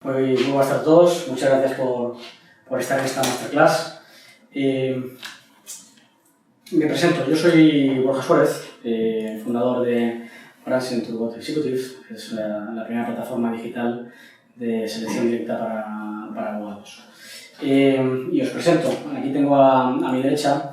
Muy buenas a todos, muchas gracias por estar en esta masterclass. Me presento, yo soy Borja Suárez, fundador de Orange Network Executives, que es la primera plataforma digital de selección directa para abogados. Y os presento, aquí tengo a mi derecha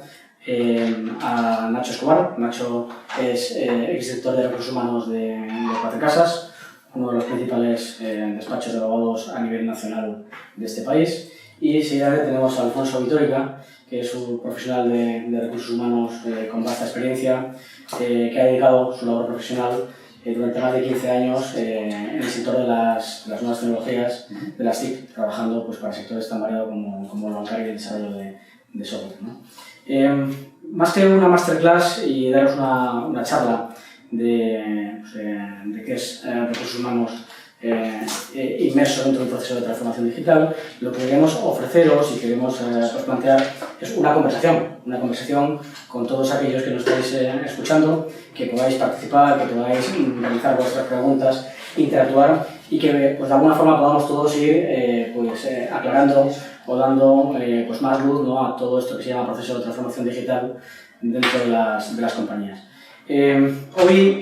a Nacho Escobar. Nacho es exdirector de Recursos Humanos de Cuatro Casas, uno de los principales despachos de abogados a nivel nacional de este país. Y seguidamente tenemos a Alfonso Vitórica, que es un profesional de recursos humanos con vasta experiencia, que ha dedicado su labor profesional durante más de 15 años en el sector de las nuevas tecnologías, de las TIC, trabajando pues, para sectores tan variados como el bancario y el desarrollo de software, ¿no? Más que una masterclass y daros una charla de qué es recursos humanos inmerso dentro del proceso de transformación digital, lo que queremos ofreceros y queremos plantear es una conversación con todos aquellos que nos estáis escuchando, que podáis participar, que podáis realizar vuestras preguntas, interactuar y que pues, de alguna forma podamos todos ir aclarando o dando pues, más luz, ¿no?, a todo esto que se llama proceso de transformación digital dentro de las compañías. Hoy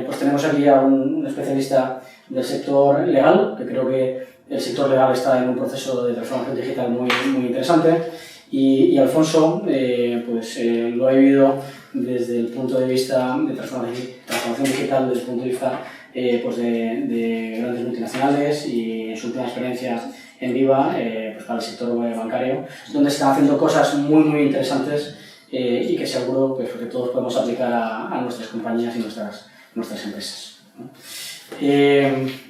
pues tenemos aquí a un especialista del sector legal, que creo que el sector legal está en un proceso de transformación digital muy interesante, y Alfonso lo ha vivido desde el punto de vista de transformación digital, desde el punto de vista de grandes multinacionales y en su última experiencia en Viva para el sector bancario, donde se están haciendo cosas muy interesantes y que seguro que todos podemos aplicar a nuestras compañías y nuestras empresas, ¿no?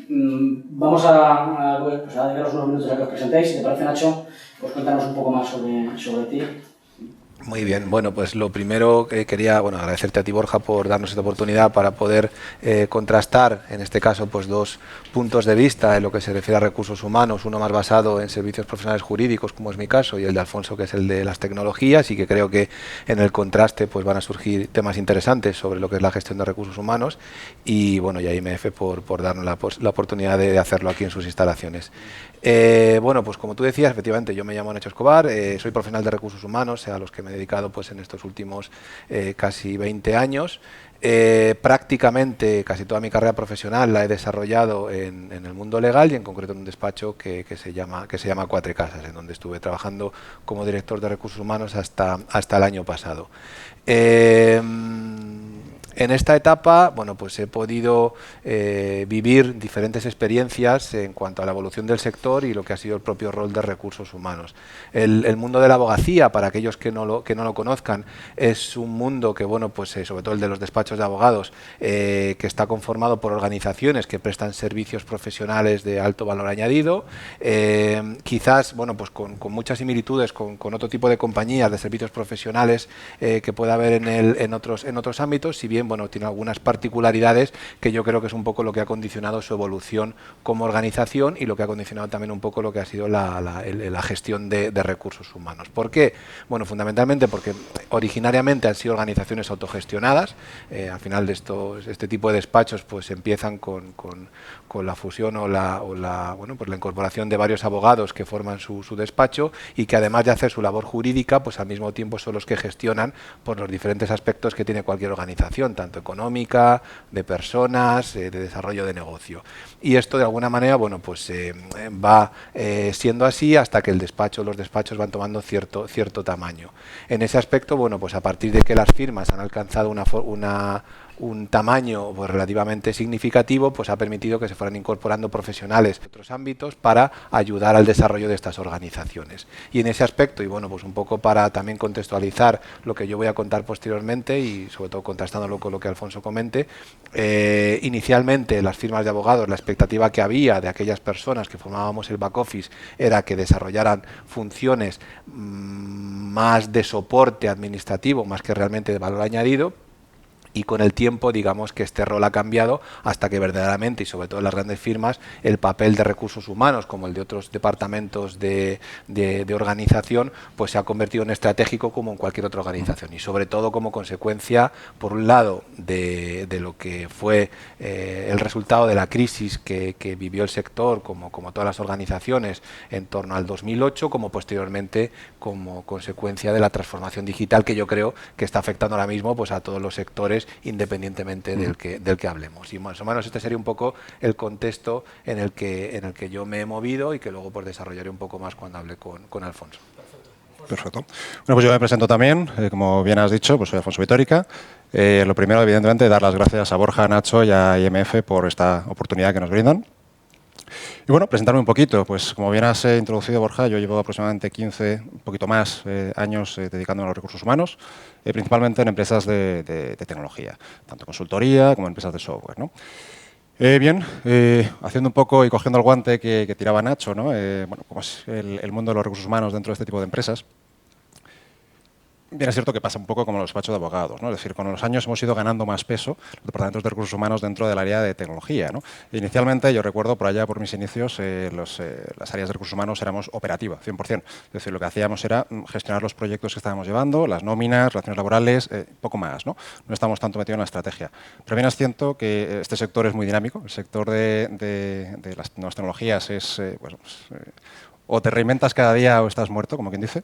Vamos a dedicaros unos minutos a que os presentéis. Si te parece, Nacho, pues cuéntanos un poco más sobre ti. Muy bien, bueno, pues lo primero que quería agradecerte a ti, Borja, por darnos esta oportunidad para poder contrastar, en este caso, pues dos puntos de vista en lo que se refiere a recursos humanos, uno más basado en servicios profesionales jurídicos, como es mi caso, y el de Alfonso, que es el de las tecnologías, y que creo que en el contraste pues van a surgir temas interesantes sobre lo que es la gestión de recursos humanos, y bueno, y a IMF por darnos la oportunidad de hacerlo aquí en sus instalaciones. Pues como tú decías, efectivamente, yo me llamo Nacho Escobar, soy profesional de recursos humanos, a los que me he dedicado pues en estos últimos casi 20 años. Prácticamente casi toda mi carrera profesional la he desarrollado en el mundo legal y en concreto en un despacho que se llama Cuatro Casas, en donde estuve trabajando como director de recursos humanos hasta el año pasado. En esta etapa, pues he podido vivir diferentes experiencias en cuanto a la evolución del sector y lo que ha sido el propio rol de recursos humanos. El mundo de la abogacía, para aquellos que no lo conozcan, es un mundo que, sobre todo el de los despachos de abogados, que está conformado por organizaciones que prestan servicios profesionales de alto valor añadido, quizás, con muchas similitudes con otro tipo de compañías de servicios profesionales que pueda haber en otros ámbitos, si bien tiene algunas particularidades que yo creo que es un poco lo que ha condicionado su evolución como organización y lo que ha condicionado también un poco lo que ha sido la gestión de recursos humanos. ¿Por qué? Fundamentalmente porque originariamente han sido organizaciones autogestionadas. Al final de este tipo de despachos pues empiezan con la fusión o la incorporación de varios abogados que forman su despacho y que además de hacer su labor jurídica, pues al mismo tiempo son los que gestionan por los diferentes aspectos que tiene cualquier organización, tanto económica, de personas, de desarrollo de negocio. Y esto de alguna manera va siendo así hasta que los despachos van tomando cierto tamaño. En ese aspecto, a partir de que las firmas han alcanzado un tamaño relativamente significativo, pues ha permitido que se fueran incorporando profesionales de otros ámbitos para ayudar al desarrollo de estas organizaciones. Y en ese aspecto, y un poco para también contextualizar lo que yo voy a contar posteriormente y sobre todo contrastándolo con lo que Alfonso comente, inicialmente las firmas de abogados, la expectativa que había de aquellas personas que formábamos el back office era que desarrollaran funciones más de soporte administrativo, más que realmente de valor añadido. Y con el tiempo, digamos que este rol ha cambiado hasta que verdaderamente, y sobre todo en las grandes firmas, el papel de recursos humanos, como el de otros departamentos de organización, pues se ha convertido en estratégico como en cualquier otra organización. Y sobre todo como consecuencia, por un lado, de lo que fue el resultado de la crisis que vivió el sector, como todas las organizaciones, en torno al 2008, como posteriormente como consecuencia de la transformación digital, que yo creo que está afectando ahora mismo pues a todos los sectores, independientemente del que hablemos. Y más o menos este sería un poco el contexto en el que yo me he movido y que luego pues desarrollaré un poco más cuando hable con Alfonso. Perfecto. Bueno, pues yo me presento también, como bien has dicho, pues soy Alfonso Vitórica. Lo primero, evidentemente, dar las gracias a Borja, Nacho y a IMF por esta oportunidad que nos brindan. Y bueno, presentarme un poquito, pues como bien has introducido, Borja, yo llevo aproximadamente 15, un poquito más, años dedicándome a los recursos humanos, principalmente en empresas de tecnología, tanto consultoría como empresas de software, ¿no? Bien, haciendo un poco y cogiendo el guante que tiraba Nacho, ¿no? Bueno, como es el mundo de los recursos humanos dentro de este tipo de empresas. Bien, es cierto que pasa un poco como en los despachos de abogados, ¿no? Es decir, con los años hemos ido ganando más peso los departamentos de recursos humanos dentro del área de tecnología, ¿no? Inicialmente, yo recuerdo por allá, por mis inicios, las áreas de recursos humanos éramos operativa, 100%. Es decir, lo que hacíamos era gestionar los proyectos que estábamos llevando, las nóminas, relaciones laborales, poco más, ¿no? No estamos tanto metidos en la estrategia. Pero bien es cierto que este sector es muy dinámico, el sector de las nuevas tecnologías es, o te reinventas cada día o estás muerto, como quien dice.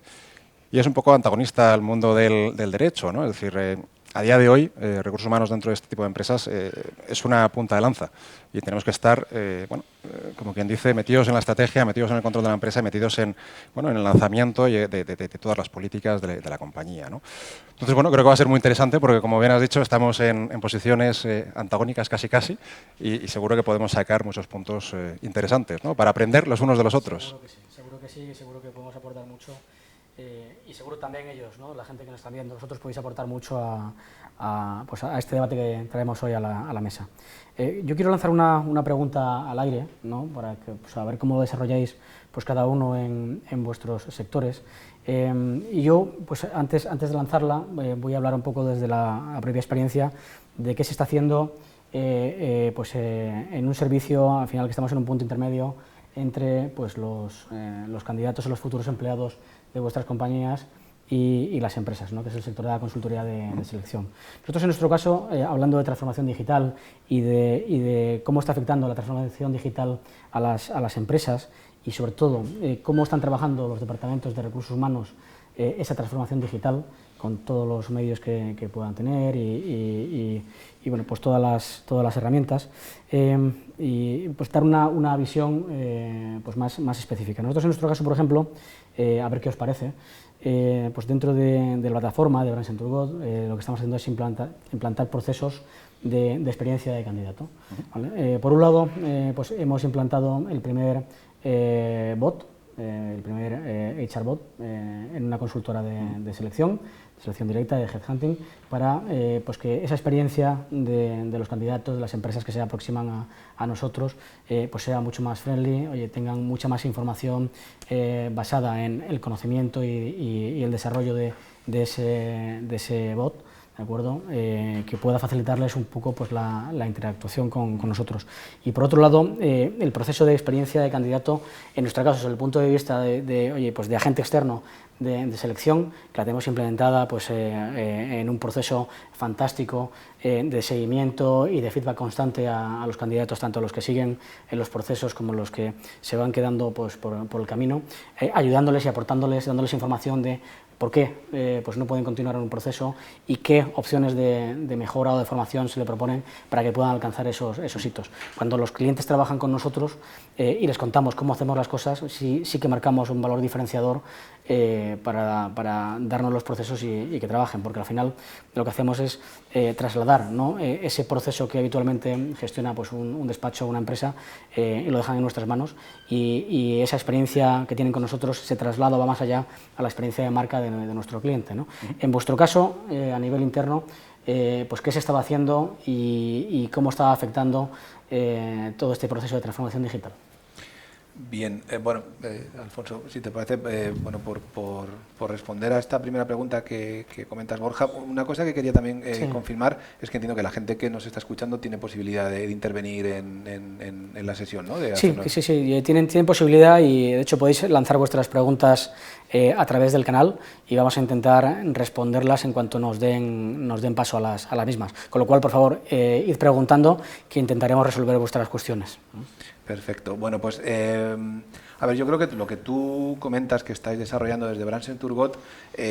Y es un poco antagonista al mundo del derecho, ¿no? Es decir, a día de hoy, recursos humanos dentro de este tipo de empresas es una punta de lanza y tenemos que estar, como quien dice, metidos en la estrategia, metidos en el control de la empresa, metidos en el lanzamiento de todas las políticas de la compañía, ¿no? Entonces, bueno, creo que va a ser muy interesante porque, como bien has dicho, estamos en posiciones antagónicas casi y seguro que podemos sacar muchos puntos interesantes, ¿no? Para aprender los unos de los otros. Seguro que sí, seguro que podemos aportar mucho. Y seguro también ellos, ¿no? La gente que nos está viendo, vosotros podéis aportar mucho a este debate que traemos hoy a la mesa. Yo quiero lanzar una pregunta al aire, ¿no? Para que, a ver cómo lo desarrolláis pues, cada uno en vuestros sectores. Y yo, pues, antes de lanzarla, voy a hablar un poco desde la previa experiencia de qué se está haciendo en un servicio, al final que estamos en un punto intermedio entre pues, los candidatos o los futuros empleados de vuestras compañías y las empresas, ¿no? Que es el sector de la consultoría de selección. Nosotros, en nuestro caso, hablando de transformación digital y de cómo está afectando la transformación digital a las empresas y, sobre todo, cómo están trabajando los departamentos de recursos humanos esa transformación digital con todos los medios que puedan tener y bueno, pues todas las herramientas y pues dar una visión pues más específica. Nosotros, en nuestro caso, por ejemplo, a ver qué os parece, pues dentro de la plataforma de Brands & Turgot lo que estamos haciendo es implantar procesos de experiencia de candidato. ¿Vale? Por un lado, pues hemos implantado el primer bot, el primer HR bot en una consultora de selección directa, de headhunting, para pues que esa experiencia de los candidatos, de las empresas que se aproximan a nosotros, pues sea mucho más friendly, tengan mucha más información basada en el conocimiento y el desarrollo de ese bot, ¿de acuerdo? Que pueda facilitarles un poco pues, la interactuación con nosotros. Y por otro lado, el proceso de experiencia de candidato, en nuestro caso, desde el punto de vista de agente externo de selección, que la tenemos implementada pues, en un proceso fantástico de seguimiento y de feedback constante a los candidatos, tanto los que siguen en los procesos como los que se van quedando pues, por el camino, ayudándoles y aportándoles, dándoles información de por qué pues no pueden continuar en un proceso y qué opciones de mejora o de formación se le proponen para que puedan alcanzar esos hitos. Cuando los clientes trabajan con nosotros y les contamos cómo hacemos las cosas, sí que marcamos un valor diferenciador para darnos los procesos y que trabajen, porque al final lo que hacemos es trasladar, ¿no? Ese proceso que habitualmente gestiona pues, un despacho o una empresa y lo dejan en nuestras manos y esa experiencia que tienen con nosotros se traslada, va más allá a la experiencia de marca de nuestro cliente, ¿no? En vuestro caso, a nivel interno, pues qué se estaba haciendo y cómo estaba afectando todo este proceso de transformación digital. Bien, bueno, Alfonso, si te parece, bueno, por responder a esta primera pregunta que comentas, Borja, una cosa que quería también confirmar es que entiendo que la gente que nos está escuchando tiene posibilidad de intervenir en la sesión, ¿no? Sí, tienen posibilidad y de hecho podéis lanzar vuestras preguntas a través del canal y vamos a intentar responderlas en cuanto nos den paso a las mismas. Con lo cual, por favor, id preguntando que intentaremos resolver vuestras cuestiones. Perfecto. Bueno, pues a ver, yo creo que lo que tú comentas que estáis desarrollando desde Brands Turgot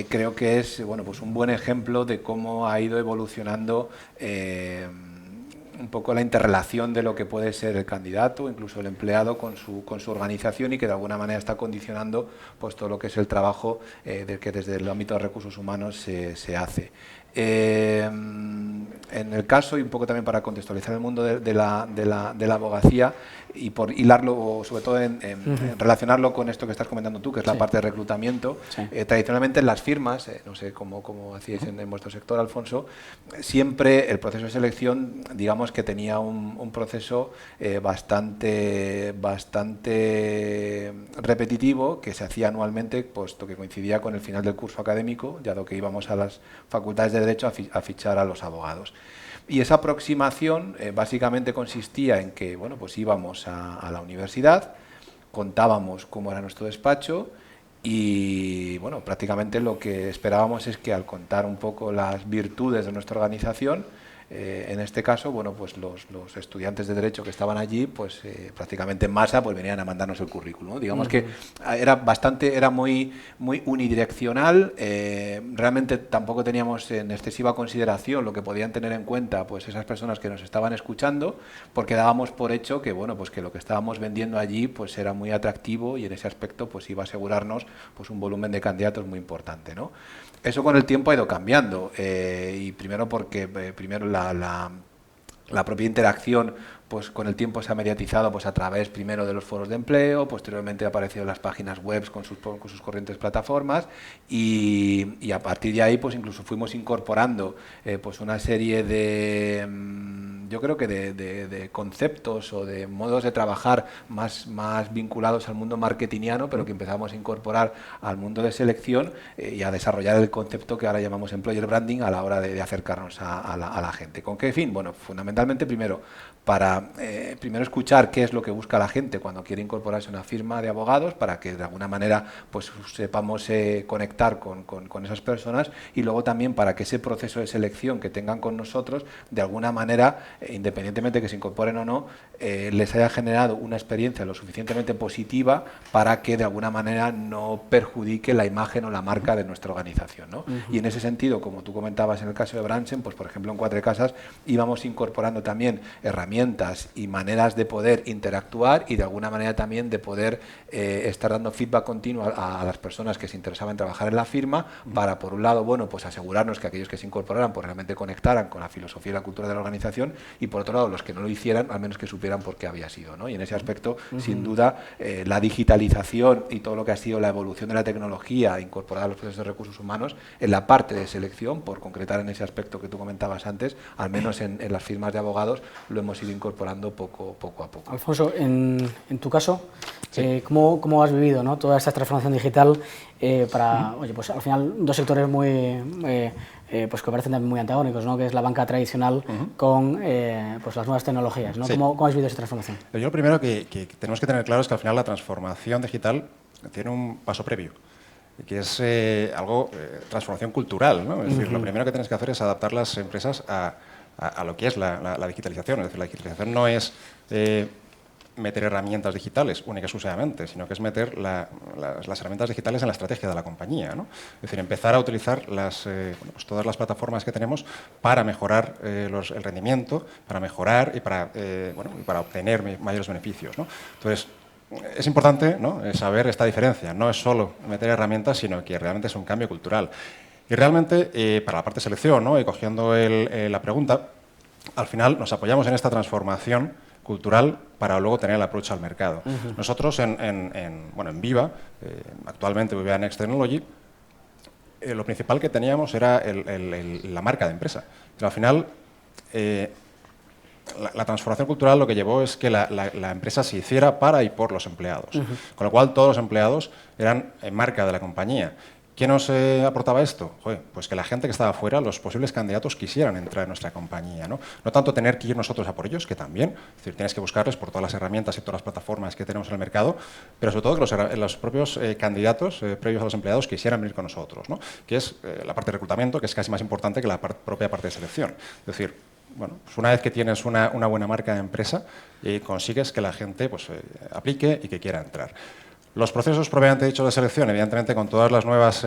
creo que es bueno, pues un buen ejemplo de cómo ha ido evolucionando un poco la interrelación de lo que puede ser el candidato, incluso el empleado con su organización y que de alguna manera está condicionando pues todo lo que es el trabajo del que desde el ámbito de recursos humanos se hace. En el caso, y un poco también para contextualizar el mundo de la abogacía y por hilarlo, o sobre todo en relacionarlo con esto que estás comentando tú, que es la parte de reclutamiento, tradicionalmente en las firmas, no sé cómo hacíais en vuestro sector, Alfonso, siempre el proceso de selección, digamos que tenía un proceso bastante repetitivo, que se hacía anualmente, puesto que coincidía con el final del curso académico, dado que íbamos a las facultades de Derecho a fichar a los abogados. Y esa aproximación básicamente consistía en que bueno, pues íbamos a la universidad, contábamos cómo era nuestro despacho y bueno, prácticamente lo que esperábamos es que al contar un poco las virtudes de nuestra organización, en este caso, bueno, pues los estudiantes de Derecho que estaban allí, pues prácticamente en masa, pues venían a mandarnos el currículum, ¿no? Digamos que era muy unidireccional, realmente tampoco teníamos en excesiva consideración lo que podían tener en cuenta pues esas personas que nos estaban escuchando, porque dábamos por hecho que, bueno, pues que lo que estábamos vendiendo allí pues era muy atractivo y en ese aspecto pues iba a asegurarnos pues un volumen de candidatos muy importante, ¿no? Eso con el tiempo ha ido cambiando y primero porque primero la propia interacción pues con el tiempo se ha mediatizado pues a través primero de los foros de empleo, posteriormente han aparecido las páginas web con sus corrientes plataformas y a partir de ahí pues incluso fuimos incorporando pues una serie de yo creo que de conceptos o de modos de trabajar más vinculados al mundo marketingiano, pero que empezamos a incorporar al mundo de selección y a desarrollar el concepto que ahora llamamos employer branding a la hora de acercarnos a la gente. ¿Con qué fin? Bueno, fundamentalmente primero para primero escuchar qué es lo que busca la gente cuando quiere incorporarse a una firma de abogados, para que de alguna manera pues sepamos conectar con esas personas, y luego también para que ese proceso de selección que tengan con nosotros de alguna manera, independientemente de que se incorporen o no, les haya generado una experiencia lo suficientemente positiva para que de alguna manera no perjudique la imagen o la marca de nuestra organización, ¿no? Y en ese sentido, como tú comentabas en el caso de Bransen, pues por ejemplo en Cuatro Casas íbamos incorporando también herramientas y maneras de poder interactuar y de alguna manera también de poder estar dando feedback continuo a las personas que se interesaban en trabajar en la firma, para por un lado, bueno, pues asegurarnos que aquellos que se incorporaran pues realmente conectaran con la filosofía y la cultura de la organización, y por otro lado los que no lo hicieran al menos que supieran por qué había sido, ¿no? Y en ese aspecto sin duda la digitalización y todo lo que ha sido la evolución de la tecnología incorporada a los procesos de recursos humanos en la parte de selección, por concretar en ese aspecto que tú comentabas antes, al menos en las firmas de abogados lo hemos ido incorporando poco a poco. Alfonso, en tu caso, ¿cómo has vivido, ¿no?, toda esta transformación digital para, oye, pues al final dos sectores muy pues que parecen también muy antagónicos, ¿no?, que es la banca tradicional con pues las nuevas tecnologías, ¿no? ¿Cómo has vivido esa transformación? Yo lo primero que tenemos que tener claro es que al final la transformación digital tiene un paso previo, que es transformación cultural, ¿no? Es decir, lo primero que tienes que hacer es adaptar las empresas a lo que es la digitalización. Es decir, la digitalización no es meter herramientas digitales únicas y exclusivamente, sino que es meter las herramientas digitales en la estrategia de la compañía, ¿no? Es decir, empezar a utilizar pues todas las plataformas que tenemos para mejorar el rendimiento, para mejorar y para obtener mayores beneficios, ¿no? Entonces, es importante, ¿no?, saber esta diferencia. No es solo meter herramientas, sino que realmente es un cambio cultural. Y realmente, para la parte de selección, ¿no?, y cogiendo la pregunta, al final nos apoyamos en esta transformación cultural para luego tener el approach al mercado. Nosotros en Viva, actualmente Viva Next Technology, lo principal que teníamos era la marca de empresa. Pero al final, la transformación cultural lo que llevó es que la empresa se hiciera para y por los empleados. Con lo cual, todos los empleados eran marca de la compañía. ¿Qué nos aportaba esto? Joder, pues que la gente que estaba fuera, los posibles candidatos quisieran entrar en nuestra compañía. No tanto tener que ir nosotros a por ellos, que también, es decir, tienes que buscarles por todas las herramientas y todas las plataformas que tenemos en el mercado, pero sobre todo que los propios candidatos previos a los empleados quisieran venir con nosotros, ¿no? Que es la parte de reclutamiento, que es casi más importante que la propia parte de selección. Es decir, bueno, pues una vez que tienes una buena marca de empresa, consigues que la gente pues, aplique y que quiera entrar. Los procesos propiamente dicho de selección, evidentemente con todas las nuevas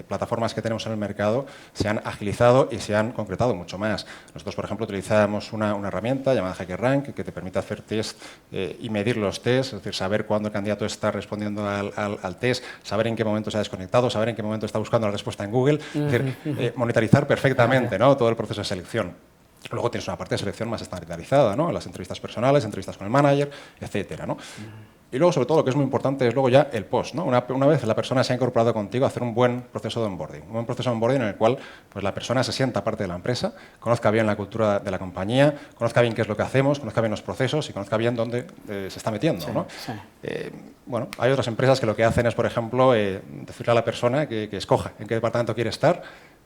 plataformas que tenemos en el mercado, se han agilizado y se han concretado mucho más. Nosotros, por ejemplo, utilizamos una herramienta llamada HackerRank que te permite hacer test y medir los tests, es decir, saber cuándo el candidato está respondiendo al test, saber en qué momento se ha desconectado, saber en qué momento está buscando la respuesta en Google, es decir, monitorizar perfectamente, ¿no?, todo el proceso de selección. Luego tienes una parte de selección más estandarizada, ¿no?, las entrevistas personales, entrevistas con el manager, etcétera, ¿no? Y luego, sobre todo, lo que es muy importante es luego ya el post, ¿no? Una vez la persona se ha incorporado contigo, hacer un buen proceso de onboarding. Un buen proceso de onboarding en el cual pues, la persona se sienta parte de la empresa, conozca bien la cultura de la compañía, conozca bien qué es lo que hacemos, conozca bien los procesos y conozca bien dónde se está metiendo, sí, ¿no? Sí. Bueno, hay otras empresas que lo que hacen es, por ejemplo, decirle a la persona que escoja en qué departamento quiere estar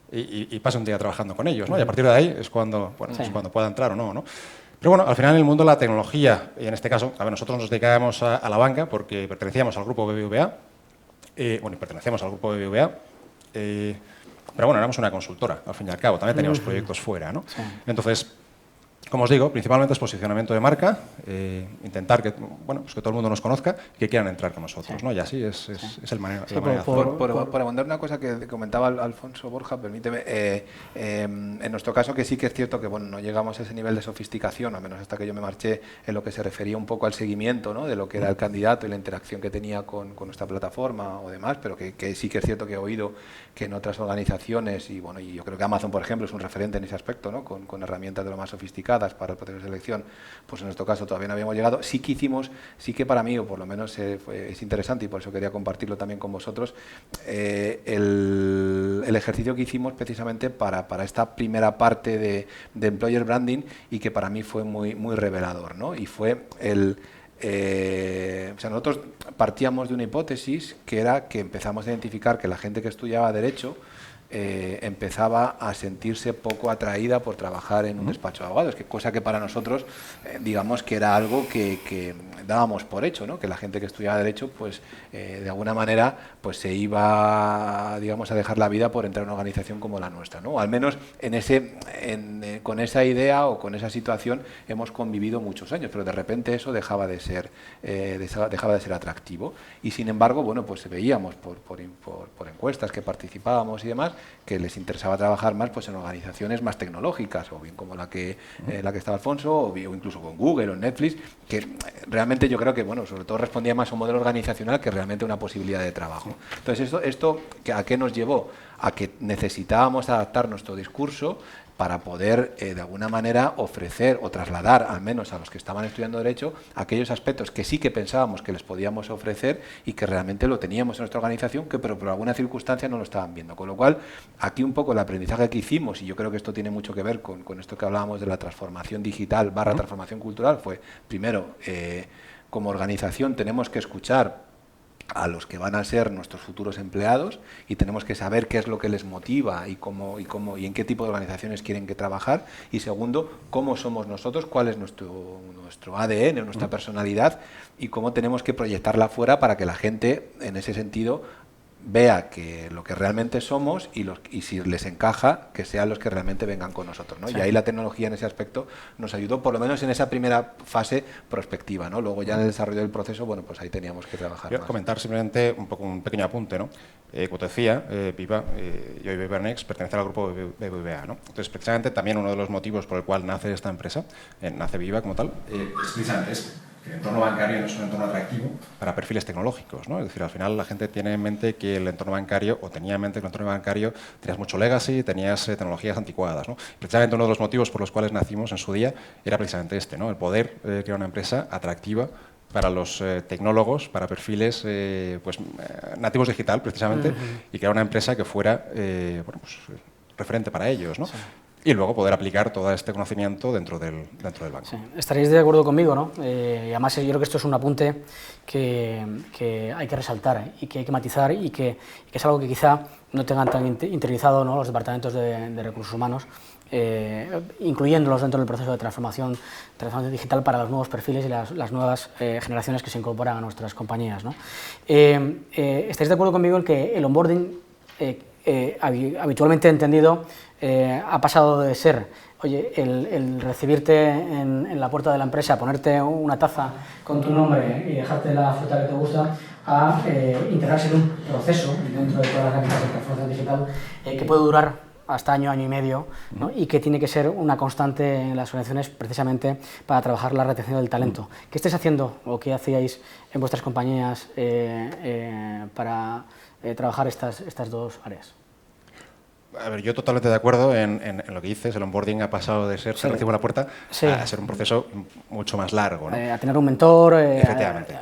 y pase un día trabajando con ellos, ¿no? Y a partir de ahí es cuando, bueno, es cuando pueda entrar o no, ¿no? Pero bueno, al final en el mundo de la tecnología, y en este caso, a ver, nosotros nos dedicábamos a la banca porque pertenecíamos al grupo BBVA, bueno, y pertenecemos al grupo BBVA, pero bueno, éramos una consultora, al fin y al cabo, también teníamos proyectos fuera, ¿no? Sí. Entonces, como os digo, principalmente es posicionamiento de marca, intentar que, bueno, pues que todo el mundo nos conozca y que quieran entrar con nosotros, Sí. ¿no? Y así es el manera, Sí, la manera de hacerlo. Por abundar una cosa que comentaba Alfonso Borja, permíteme, en nuestro caso que sí que es cierto que bueno, no llegamos a ese nivel de sofisticación, al menos hasta que yo me marché, en lo que se refería un poco al seguimiento, ¿no?, de lo que era el candidato y la interacción que tenía con nuestra plataforma o demás, pero que sí que es cierto que he oído que en otras organizaciones, y bueno, y yo creo que Amazon, por ejemplo, es un referente en ese aspecto, ¿no?, con herramientas de lo más sofisticadas para el proceso de selección, pues en nuestro caso todavía no habíamos llegado. Sí que hicimos, sí que para mí, o por lo menos es interesante y por eso quería compartirlo también con vosotros, el ejercicio que hicimos precisamente para esta primera parte de Employer Branding y que para mí fue muy, muy revelador, ¿no? Y fue o sea, nosotros partíamos de una hipótesis que era que empezamos a identificar que la gente que estudiaba Derecho empezaba a sentirse poco atraída por trabajar en un despacho de abogados, cosa que para nosotros, digamos que era algo que dábamos por hecho, ¿no? Que la gente que estudiaba Derecho, pues de alguna manera, pues se iba, digamos, a dejar la vida por entrar a una organización como la nuestra, ¿no? O al menos con esa idea o con esa situación hemos convivido muchos años, pero de repente eso dejaba de ser atractivo. Y sin embargo, bueno, pues veíamos por encuestas que participábamos y demás, que les interesaba trabajar más pues en organizaciones más tecnológicas, o bien como la que estaba Alfonso, o incluso con Google o Netflix, que realmente yo creo que, bueno, sobre todo respondía más a un modelo organizacional que realmente una posibilidad de trabajo. Entonces, esto ¿a qué nos llevó? A que necesitábamos adaptar nuestro discurso para poder, de alguna manera, ofrecer o trasladar, al menos a los que estaban estudiando Derecho, aquellos aspectos que sí que pensábamos que les podíamos ofrecer y que realmente lo teníamos en nuestra organización, pero por alguna circunstancia no lo estaban viendo. Con lo cual, aquí un poco el aprendizaje que hicimos, y yo creo que esto tiene mucho que ver con esto que hablábamos de la transformación digital / transformación cultural, fue, primero, como organización tenemos que escuchar a los que van a ser nuestros futuros empleados y tenemos que saber qué es lo que les motiva y cómo y en qué tipo de organizaciones quieren que trabajar. Y segundo, cómo somos nosotros, cuál es nuestro ADN, nuestra personalidad y cómo tenemos que proyectarla fuera para que la gente, en ese sentido, vea que lo que realmente somos y si les encaja, que sean los que realmente vengan con nosotros, ¿no? Sí. Y ahí la tecnología en ese aspecto nos ayudó, por lo menos en esa primera fase prospectiva, ¿no? Luego ya en el desarrollo del proceso, bueno, pues ahí teníamos que trabajar Quiero más. comentar simplemente un pequeño apunte, ¿no? Como te decía, Viva y hoy BBVA Next pertenece al grupo BBVA, ¿no? Entonces, precisamente también uno de los motivos por el cual nace esta empresa, nace Viva como tal, es precisamente que el entorno bancario no es un entorno atractivo para perfiles tecnológicos, ¿no? Es decir, al final la gente tiene en mente que el entorno bancario, o tenía en mente que el entorno bancario tenías mucho legacy, tenías tecnologías anticuadas, ¿no? Precisamente uno de los motivos por los cuales nacimos en su día era precisamente ¿no? El poder crear una empresa atractiva para los tecnólogos, para perfiles nativos digital, precisamente, y crear una empresa que fuera bueno, pues, referente para ellos, ¿no? Sí. y luego poder aplicar todo este conocimiento dentro del banco. Sí, estaréis de acuerdo conmigo, ¿no? Y además yo creo que esto es un apunte que hay que resaltar y que hay que matizar y que es algo que quizá no tengan tan interiorizado, ¿no?, los departamentos de recursos humanos, incluyéndolos dentro del proceso de transformación digital para los nuevos perfiles y las nuevas generaciones que se incorporan a nuestras compañías, ¿no? ¿Estáis de acuerdo conmigo en que el onboarding, habitualmente entendido, ha pasado de ser, oye, el recibirte en la puerta de la empresa, ponerte una taza con tu nombre y dejarte la fruta que te gusta, a integrarse en un proceso dentro de todas las herramientas de transformación digital que puede durar hasta año y medio, ¿no?, y que tiene que ser una constante en las organizaciones precisamente para trabajar la retención del talento? ¿Qué estáis haciendo o qué hacíais en vuestras compañías para trabajar estas dos áreas? A ver, yo totalmente de acuerdo en lo que dices. El onboarding ha pasado de ser recibo en la puerta a ser un proceso mucho más largo, ¿no? A tener un mentor. Efectivamente.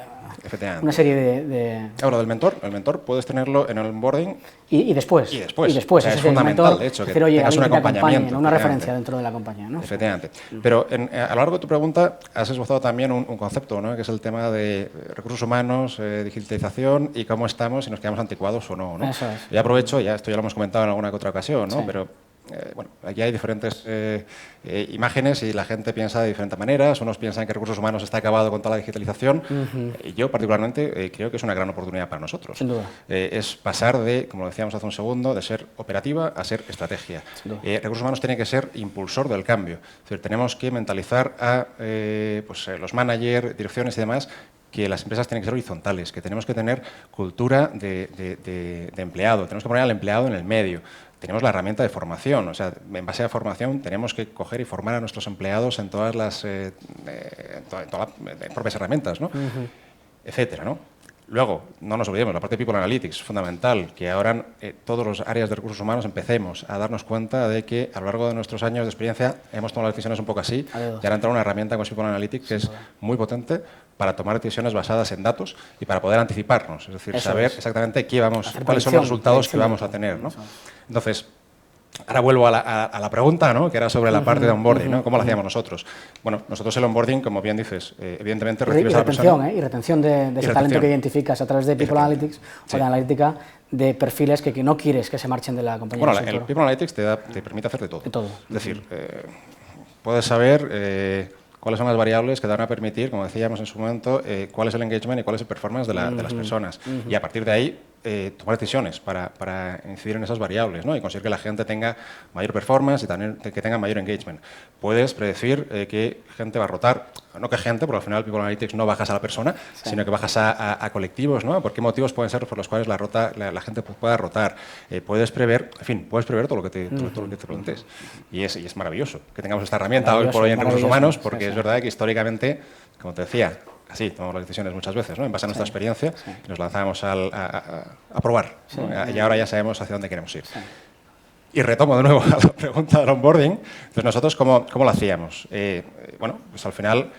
Una serie de... Ahora, el mentor puedes tenerlo en el onboarding y después. Y después. O sea, es fundamental, de hecho, que tengas un acompañamiento. Una referencia dentro de la compañía, ¿no? Efectivamente. Pero a lo largo de tu pregunta has esbozado también un concepto, ¿no?, que es el tema de recursos humanos, digitalización y cómo estamos, si nos quedamos anticuados o no, ¿no? Eso es. Y aprovecho, ya esto ya lo hemos comentado en alguna que otra ocasión, ¿no? Sí. Pero bueno, aquí hay diferentes imágenes y la gente piensa de diferentes maneras. Unos piensan que recursos humanos está acabado con toda la digitalización. Y yo particularmente creo que es una gran oportunidad para nosotros. Sin duda. Es pasar de, como decíamos hace un segundo, de ser operativa a ser estrategia. Recursos humanos tiene que ser impulsor del cambio. Es decir, tenemos que mentalizar a los managers, direcciones y demás, que las empresas tienen que ser horizontales, que tenemos que tener cultura de empleado, tenemos que poner al empleado en el medio. Tenemos la herramienta de formación, o sea, en base a formación tenemos que coger y formar a nuestros empleados en todas las propias herramientas, ¿no? Etcétera, ¿no? Luego, no nos olvidemos, la parte de People Analytics, fundamental, que ahora todos los áreas de recursos humanos empecemos a darnos cuenta de que a lo largo de nuestros años de experiencia hemos tomado las decisiones un poco así, y ahora entra una herramienta como People Analytics que es muy potente para tomar decisiones basadas en datos y para poder anticiparnos, es decir, saber exactamente cuáles son los resultados que vamos a tener, ¿no? Entonces, ahora vuelvo a la pregunta, ¿no?, que era sobre la parte de onboarding, ¿no? ¿Cómo lo hacíamos nosotros? Bueno, nosotros el onboarding, como bien dices, evidentemente recibes a la persona... Y retención de ese talento que identificas a través de People Analytics o de analítica de perfiles que no quieres que se marchen de la compañía. Bueno, el People Analytics te permite hacer de todo. De todo. Es decir, puedes saber cuáles son las variables que te van a permitir, como decíamos en su momento, cuál es el engagement y cuál es el performance de las personas. Y a partir de ahí, tomar decisiones para incidir en esas variables, ¿no?, y conseguir que la gente tenga mayor performance y también que tenga mayor engagement. Puedes predecir qué gente va a rotar, no qué gente, porque al final People Analytics no bajas a la persona, sino que bajas a colectivos, ¿no? ¿Por qué motivos pueden ser por los cuales la gente pueda rotar? Puedes prever, en fin, puedes prever todo lo que te preguntes. Y es maravilloso que tengamos esta herramienta hoy por hoy en recursos humanos, porque es verdad que históricamente, como te decía, así tomamos las decisiones muchas veces, ¿no?, en base a nuestra experiencia, y nos lanzamos a probar, ¿no? Y ahora ya sabemos hacia dónde queremos ir. Y retomo de nuevo a la pregunta del onboarding. Entonces, nosotros, ¿cómo lo hacíamos? Bueno, pues al final,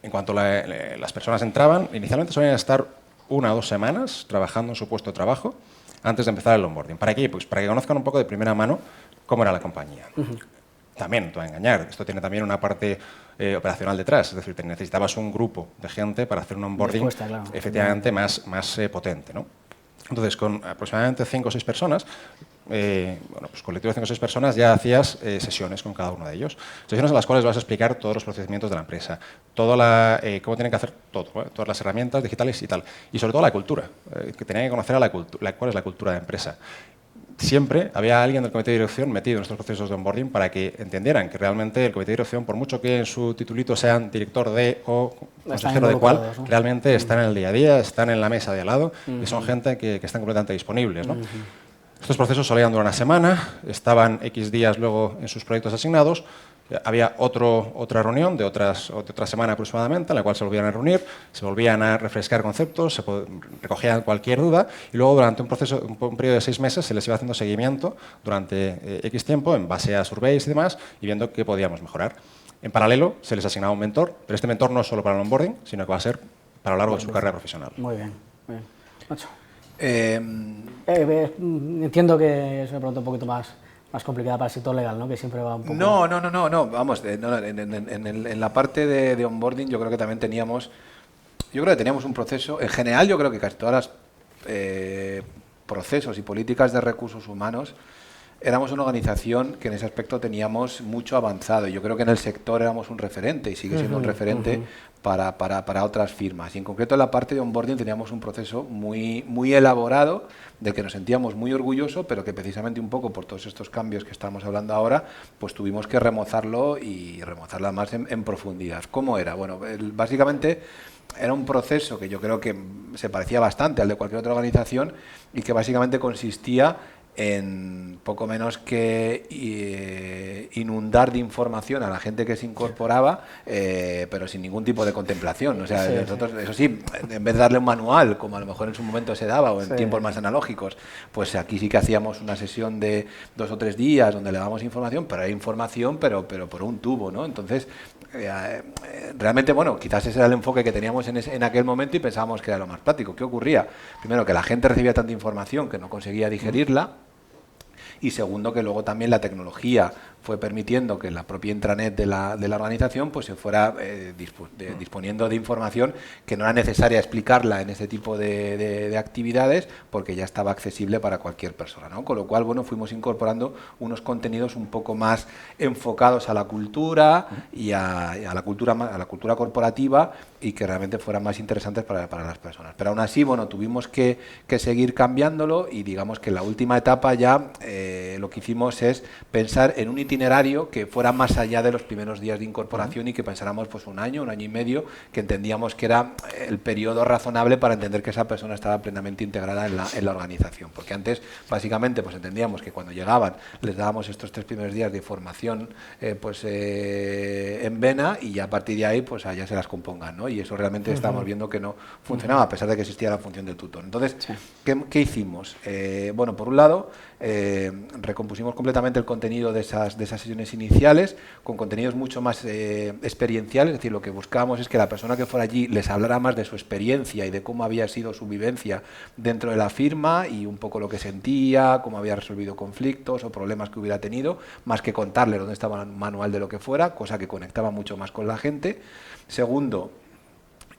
en cuanto las personas entraban, inicialmente solían estar 1 o 2 semanas trabajando en su puesto de trabajo antes de empezar el onboarding. ¿Para qué? Pues para que conozcan un poco de primera mano cómo era la compañía. También, no te voy a engañar, esto tiene también una parte operacional detrás, es decir, necesitabas un grupo de gente para hacer un onboarding efectivamente más potente, ¿no? Entonces, con aproximadamente 5 o 6 personas, pues colectivo de 5 o 6 personas, ya hacías sesiones con cada uno de ellos. Sesiones en las cuales vas a explicar todos los procedimientos de la empresa, cómo tienen que hacer todo, todas las herramientas digitales y tal. Y sobre todo la cultura, que tenían que conocer cuál es la cultura de empresa. Siempre había alguien del comité de dirección metido en estos procesos de onboarding para que entendieran que realmente el comité de dirección, por mucho que en su titulito sean director de o consejero de cual, ¿no?, realmente están en el día a día, están en la mesa de al lado y son gente que están completamente disponibles, ¿no? Estos procesos solían durar una semana, estaban X días luego en sus proyectos asignados. Había otra reunión de otra semana aproximadamente, en la cual se volvían a reunir, se volvían a refrescar conceptos, se recogían cualquier duda y luego durante un periodo de 6 meses se les iba haciendo seguimiento durante X tiempo en base a surveys y demás y viendo qué podíamos mejorar. En paralelo se les asignaba un mentor, pero este mentor no es solo para el onboarding, sino que va a ser para lo largo de su carrera profesional. Muy bien, muy bien. Nacho. Entiendo que es una pregunta un poquito más más complicada para el sector legal, ¿no? Que siempre va un poco... No, vamos, en la parte de onboarding yo creo que también teníamos un proceso, en general yo creo que casi todas las procesos y políticas de recursos humanos éramos una organización que en ese aspecto teníamos mucho avanzado. Yo creo que en el sector éramos un referente y sigue siendo un referente para otras firmas. Y en concreto en la parte de onboarding teníamos un proceso muy elaborado, del que nos sentíamos muy orgullosos, pero que precisamente un poco por todos estos cambios que estamos hablando ahora, pues tuvimos que remozarlo y remozarla más en profundidad. ¿Cómo era? Bueno, básicamente era un proceso que yo creo que se parecía bastante al de cualquier otra organización y que básicamente consistía en poco menos que inundar de información a la gente que se incorporaba, pero sin ningún tipo de contemplación. O sea, nosotros, eso sí, en vez de darle un manual, como a lo mejor en su momento se daba, o en tiempos más analógicos, pues aquí sí que hacíamos una sesión de 2 o 3 días donde le dábamos información, pero era información, pero por un tubo, ¿no? Entonces, realmente, bueno, quizás ese era el enfoque que teníamos en aquel momento y pensábamos que era lo más práctico. ¿Qué ocurría? Primero, que la gente recibía tanta información que no conseguía digerirla. Y segundo, que luego también la tecnología fue permitiendo que la propia intranet de la organización pues se fuera disponiendo de información que no era necesaria explicarla en ese tipo de actividades porque ya estaba accesible para cualquier persona, ¿no? Con lo cual, bueno, fuimos incorporando unos contenidos un poco más enfocados a la cultura y a la cultura corporativa y que realmente fueran más interesantes para las personas. Pero aún así, bueno, tuvimos que seguir cambiándolo y digamos que en la última etapa ya lo que hicimos es pensar en un itinerario que fuera más allá de los primeros días de incorporación y que pensáramos pues un año y medio, que entendíamos que era el periodo razonable para entender que esa persona estaba plenamente integrada en la organización. Porque antes, básicamente, pues entendíamos que cuando llegaban les dábamos estos 3 primeros días de formación en vena y ya a partir de ahí pues allá se las compongan, ¿no? Y eso realmente estábamos viendo que no funcionaba, a pesar de que existía la función del tutor. Entonces, ¿qué hicimos? Bueno, por un lado, recompusimos completamente el contenido de esas sesiones iniciales con contenidos mucho más experienciales, es decir, lo que buscábamos es que la persona que fuera allí les hablara más de su experiencia y de cómo había sido su vivencia dentro de la firma y un poco lo que sentía, cómo había resolvido conflictos o problemas que hubiera tenido, más que contarle dónde estaba el manual de lo que fuera, cosa que conectaba mucho más con la gente. Segundo,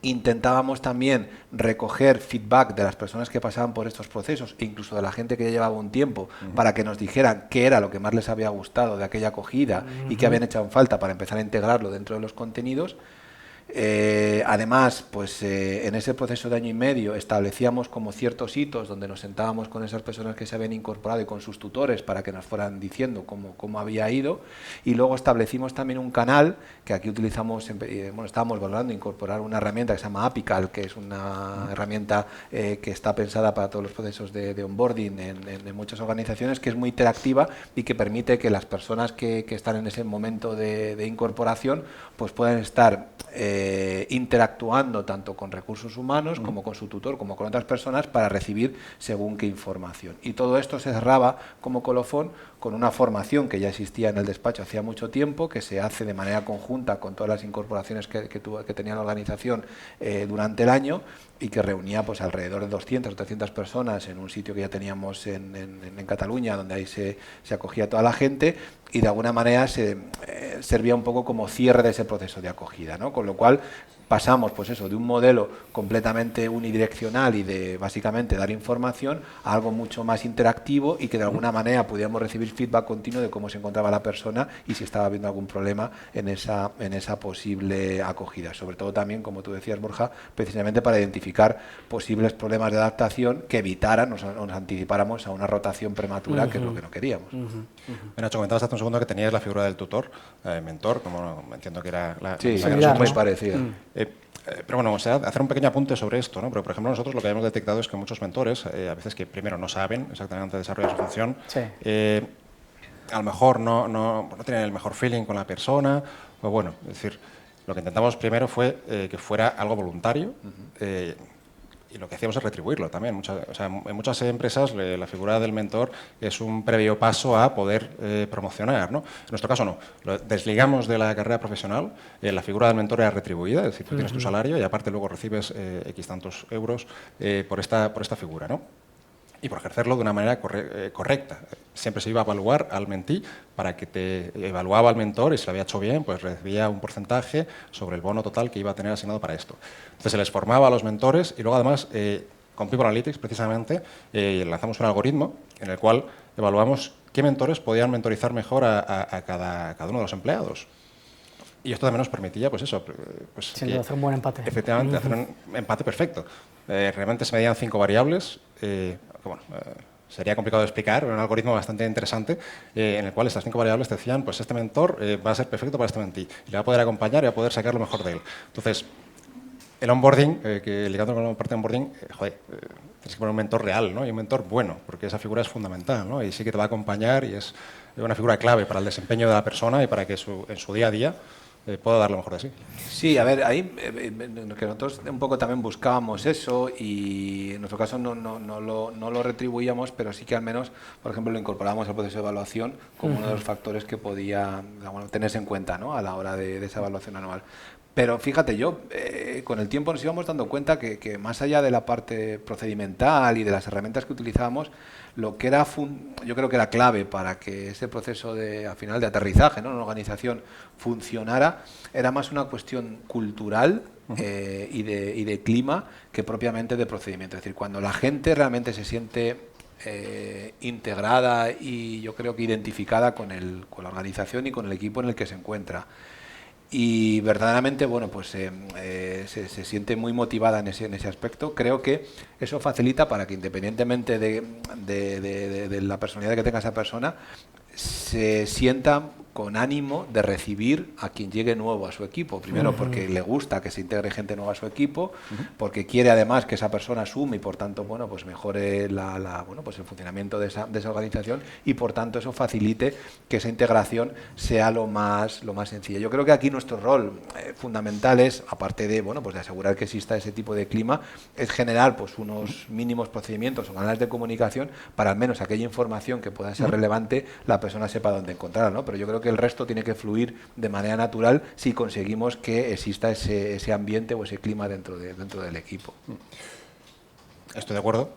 intentábamos también recoger feedback de las personas que pasaban por estos procesos e incluso de la gente que ya llevaba un tiempo para que nos dijeran qué era lo que más les había gustado de aquella acogida y qué habían echado en falta para empezar a integrarlo dentro de los contenidos. Además, pues en ese proceso de año y medio establecíamos como ciertos hitos donde nos sentábamos con esas personas que se habían incorporado y con sus tutores para que nos fueran diciendo cómo había ido, y luego establecimos también un canal que aquí utilizamos, estábamos valorando incorporar una herramienta que se llama Apical, que es una herramienta que está pensada para todos los procesos de onboarding en muchas organizaciones, que es muy interactiva y que permite que las personas que están en ese momento de incorporación pues puedan estar interactuando tanto con recursos humanos como con su tutor, como con otras personas para recibir según qué información. Y todo esto se cerraba como colofón con una formación que ya existía en el despacho hacía mucho tiempo, que se hace de manera conjunta con todas las incorporaciones que tenía la organización durante el año y que reunía pues alrededor de 200 o 300 personas en un sitio que ya teníamos en Cataluña, donde ahí se acogía toda la gente y de alguna manera servía un poco como cierre de ese proceso de acogida, ¿no? Con lo cual pasamos pues eso, de un modelo completamente unidireccional y de básicamente dar información a algo mucho más interactivo y que de alguna manera pudiéramos recibir feedback continuo de cómo se encontraba la persona y si estaba habiendo algún problema en esa posible acogida. Sobre todo también, como tú decías, Borja, precisamente para identificar posibles problemas de adaptación que evitaran, nos anticipáramos a una rotación prematura, que es lo que no queríamos. Nacho, comentabas hace un segundo que tenías la figura del tutor, mentor, como entiendo que era la sí, la es muy parecida. Pero bueno, o sea, hacer un pequeño apunte sobre esto, ¿no? Porque, por ejemplo, nosotros lo que hemos detectado es que muchos mentores, a veces que primero no saben exactamente desarrollar su función, a lo mejor no tienen el mejor feeling con la persona, o bueno, es decir, lo que intentamos primero fue que fuera algo voluntario, y lo que hacíamos es retribuirlo también. En muchas empresas la figura del mentor es un previo paso a poder promocionar, ¿no? En nuestro caso no. Lo desligamos de la carrera profesional, la figura del mentor era retribuida, es decir, tú tienes tu salario y aparte luego recibes X tantos euros por esta figura, ¿no? y por ejercerlo de una manera correcta. Siempre se iba a evaluar al mentí para que te evaluaba al mentor y si lo había hecho bien, pues recibía un porcentaje sobre el bono total que iba a tener asignado para esto. Entonces se les formaba a los mentores y luego además con People Analytics precisamente lanzamos un algoritmo en el cual evaluamos qué mentores podían mentorizar mejor a cada uno de los empleados. Y esto también nos permitía, pues eso, pues hacer un buen empate. Efectivamente, hacer un empate perfecto. Realmente se medían 5 variables, sería complicado de explicar, pero un algoritmo bastante interesante en el cual estas 5 variables te decían, pues este mentor va a ser perfecto para este mentí, y le va a poder acompañar y va a poder sacar lo mejor de él. Entonces, el onboarding, ligado con la parte de onboarding, tienes que poner un mentor real, ¿no? Y un mentor bueno, porque esa figura es fundamental, ¿no? Y sí que te va a acompañar y es una figura clave para el desempeño de la persona y para que en su día a día pueda dar lo mejor de sí. Sí, a ver, ahí que nosotros un poco también buscábamos eso y en nuestro caso no lo retribuíamos, pero sí que al menos, por ejemplo, lo incorporábamos al proceso de evaluación como uno de los factores que podía tenerse en cuenta, ¿no? A la hora de esa evaluación anual. Pero fíjate, con el tiempo nos íbamos dando cuenta que más allá de la parte procedimental y de las herramientas que utilizábamos, lo que era yo creo que era clave para que ese proceso al final de aterrizaje, ¿no?, en una organización funcionara, era más una cuestión cultural y de clima que propiamente de procedimiento. Es decir, cuando la gente realmente se siente integrada y yo creo que identificada con la organización y con el equipo en el que se encuentra, y verdaderamente se siente muy motivada en ese aspecto, creo que eso facilita para que independientemente de la personalidad que tenga esa persona, se sienta con ánimo de recibir a quien llegue nuevo a su equipo. Primero porque le gusta que se integre gente nueva a su equipo, porque quiere además que esa persona asume y por tanto mejore el funcionamiento de esa organización y por tanto eso facilite que esa integración sea lo más sencilla. Yo creo que aquí nuestro rol fundamental es, aparte de de asegurar que exista ese tipo de clima, es generar unos mínimos procedimientos o canales de comunicación para al menos aquella información que pueda ser relevante la persona sepa dónde encontrarla, ¿no? Pero yo creo que el resto tiene que fluir de manera natural si conseguimos que exista ese ambiente o ese clima dentro del equipo. Estoy de acuerdo,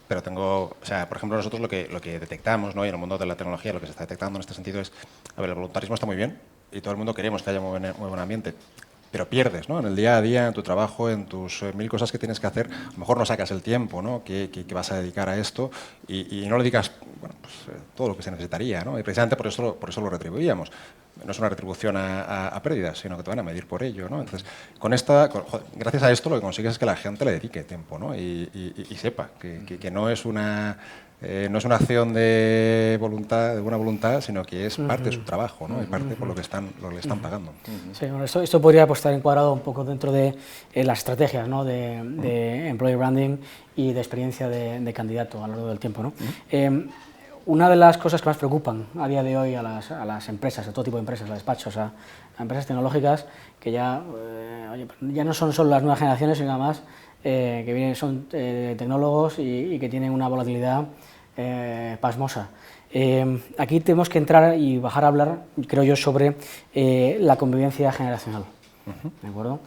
pero por ejemplo, nosotros lo que detectamos, ¿no?, y en el mundo de la tecnología lo que se está detectando en este sentido es, el voluntarismo está muy bien y todo el mundo queremos que haya muy buen ambiente, pero pierdes, ¿no?, en el día a día, en tu trabajo, en tus 1000 cosas que tienes que hacer, a lo mejor no sacas el tiempo, ¿no?, que vas a dedicar a esto y no le dedicas todo lo que se necesitaría, ¿no? Y precisamente por eso lo retribuíamos. No es una retribución a pérdidas, sino que te van a medir por ello, ¿no? Entonces, gracias a esto lo que consigues es que la gente le dedique tiempo, ¿no? Y sepa que no es una acción de buena voluntad, sino que es parte de su trabajo, ¿no? Y parte por lo que le están pagando. Sí, bueno, esto podría estar encuadrado un poco dentro de las estrategias, ¿no?, de employee branding y de experiencia de candidato a lo largo del tiempo, ¿no? Una de las cosas que más preocupan a día de hoy a las empresas, a todo tipo de empresas, a despachos, a empresas tecnológicas, que ya no son solo las nuevas generaciones, sino además que son tecnólogos y que tienen una volatilidad pasmosa. Aquí tenemos que entrar y bajar a hablar, creo yo, sobre la convivencia generacional. ¿De acuerdo?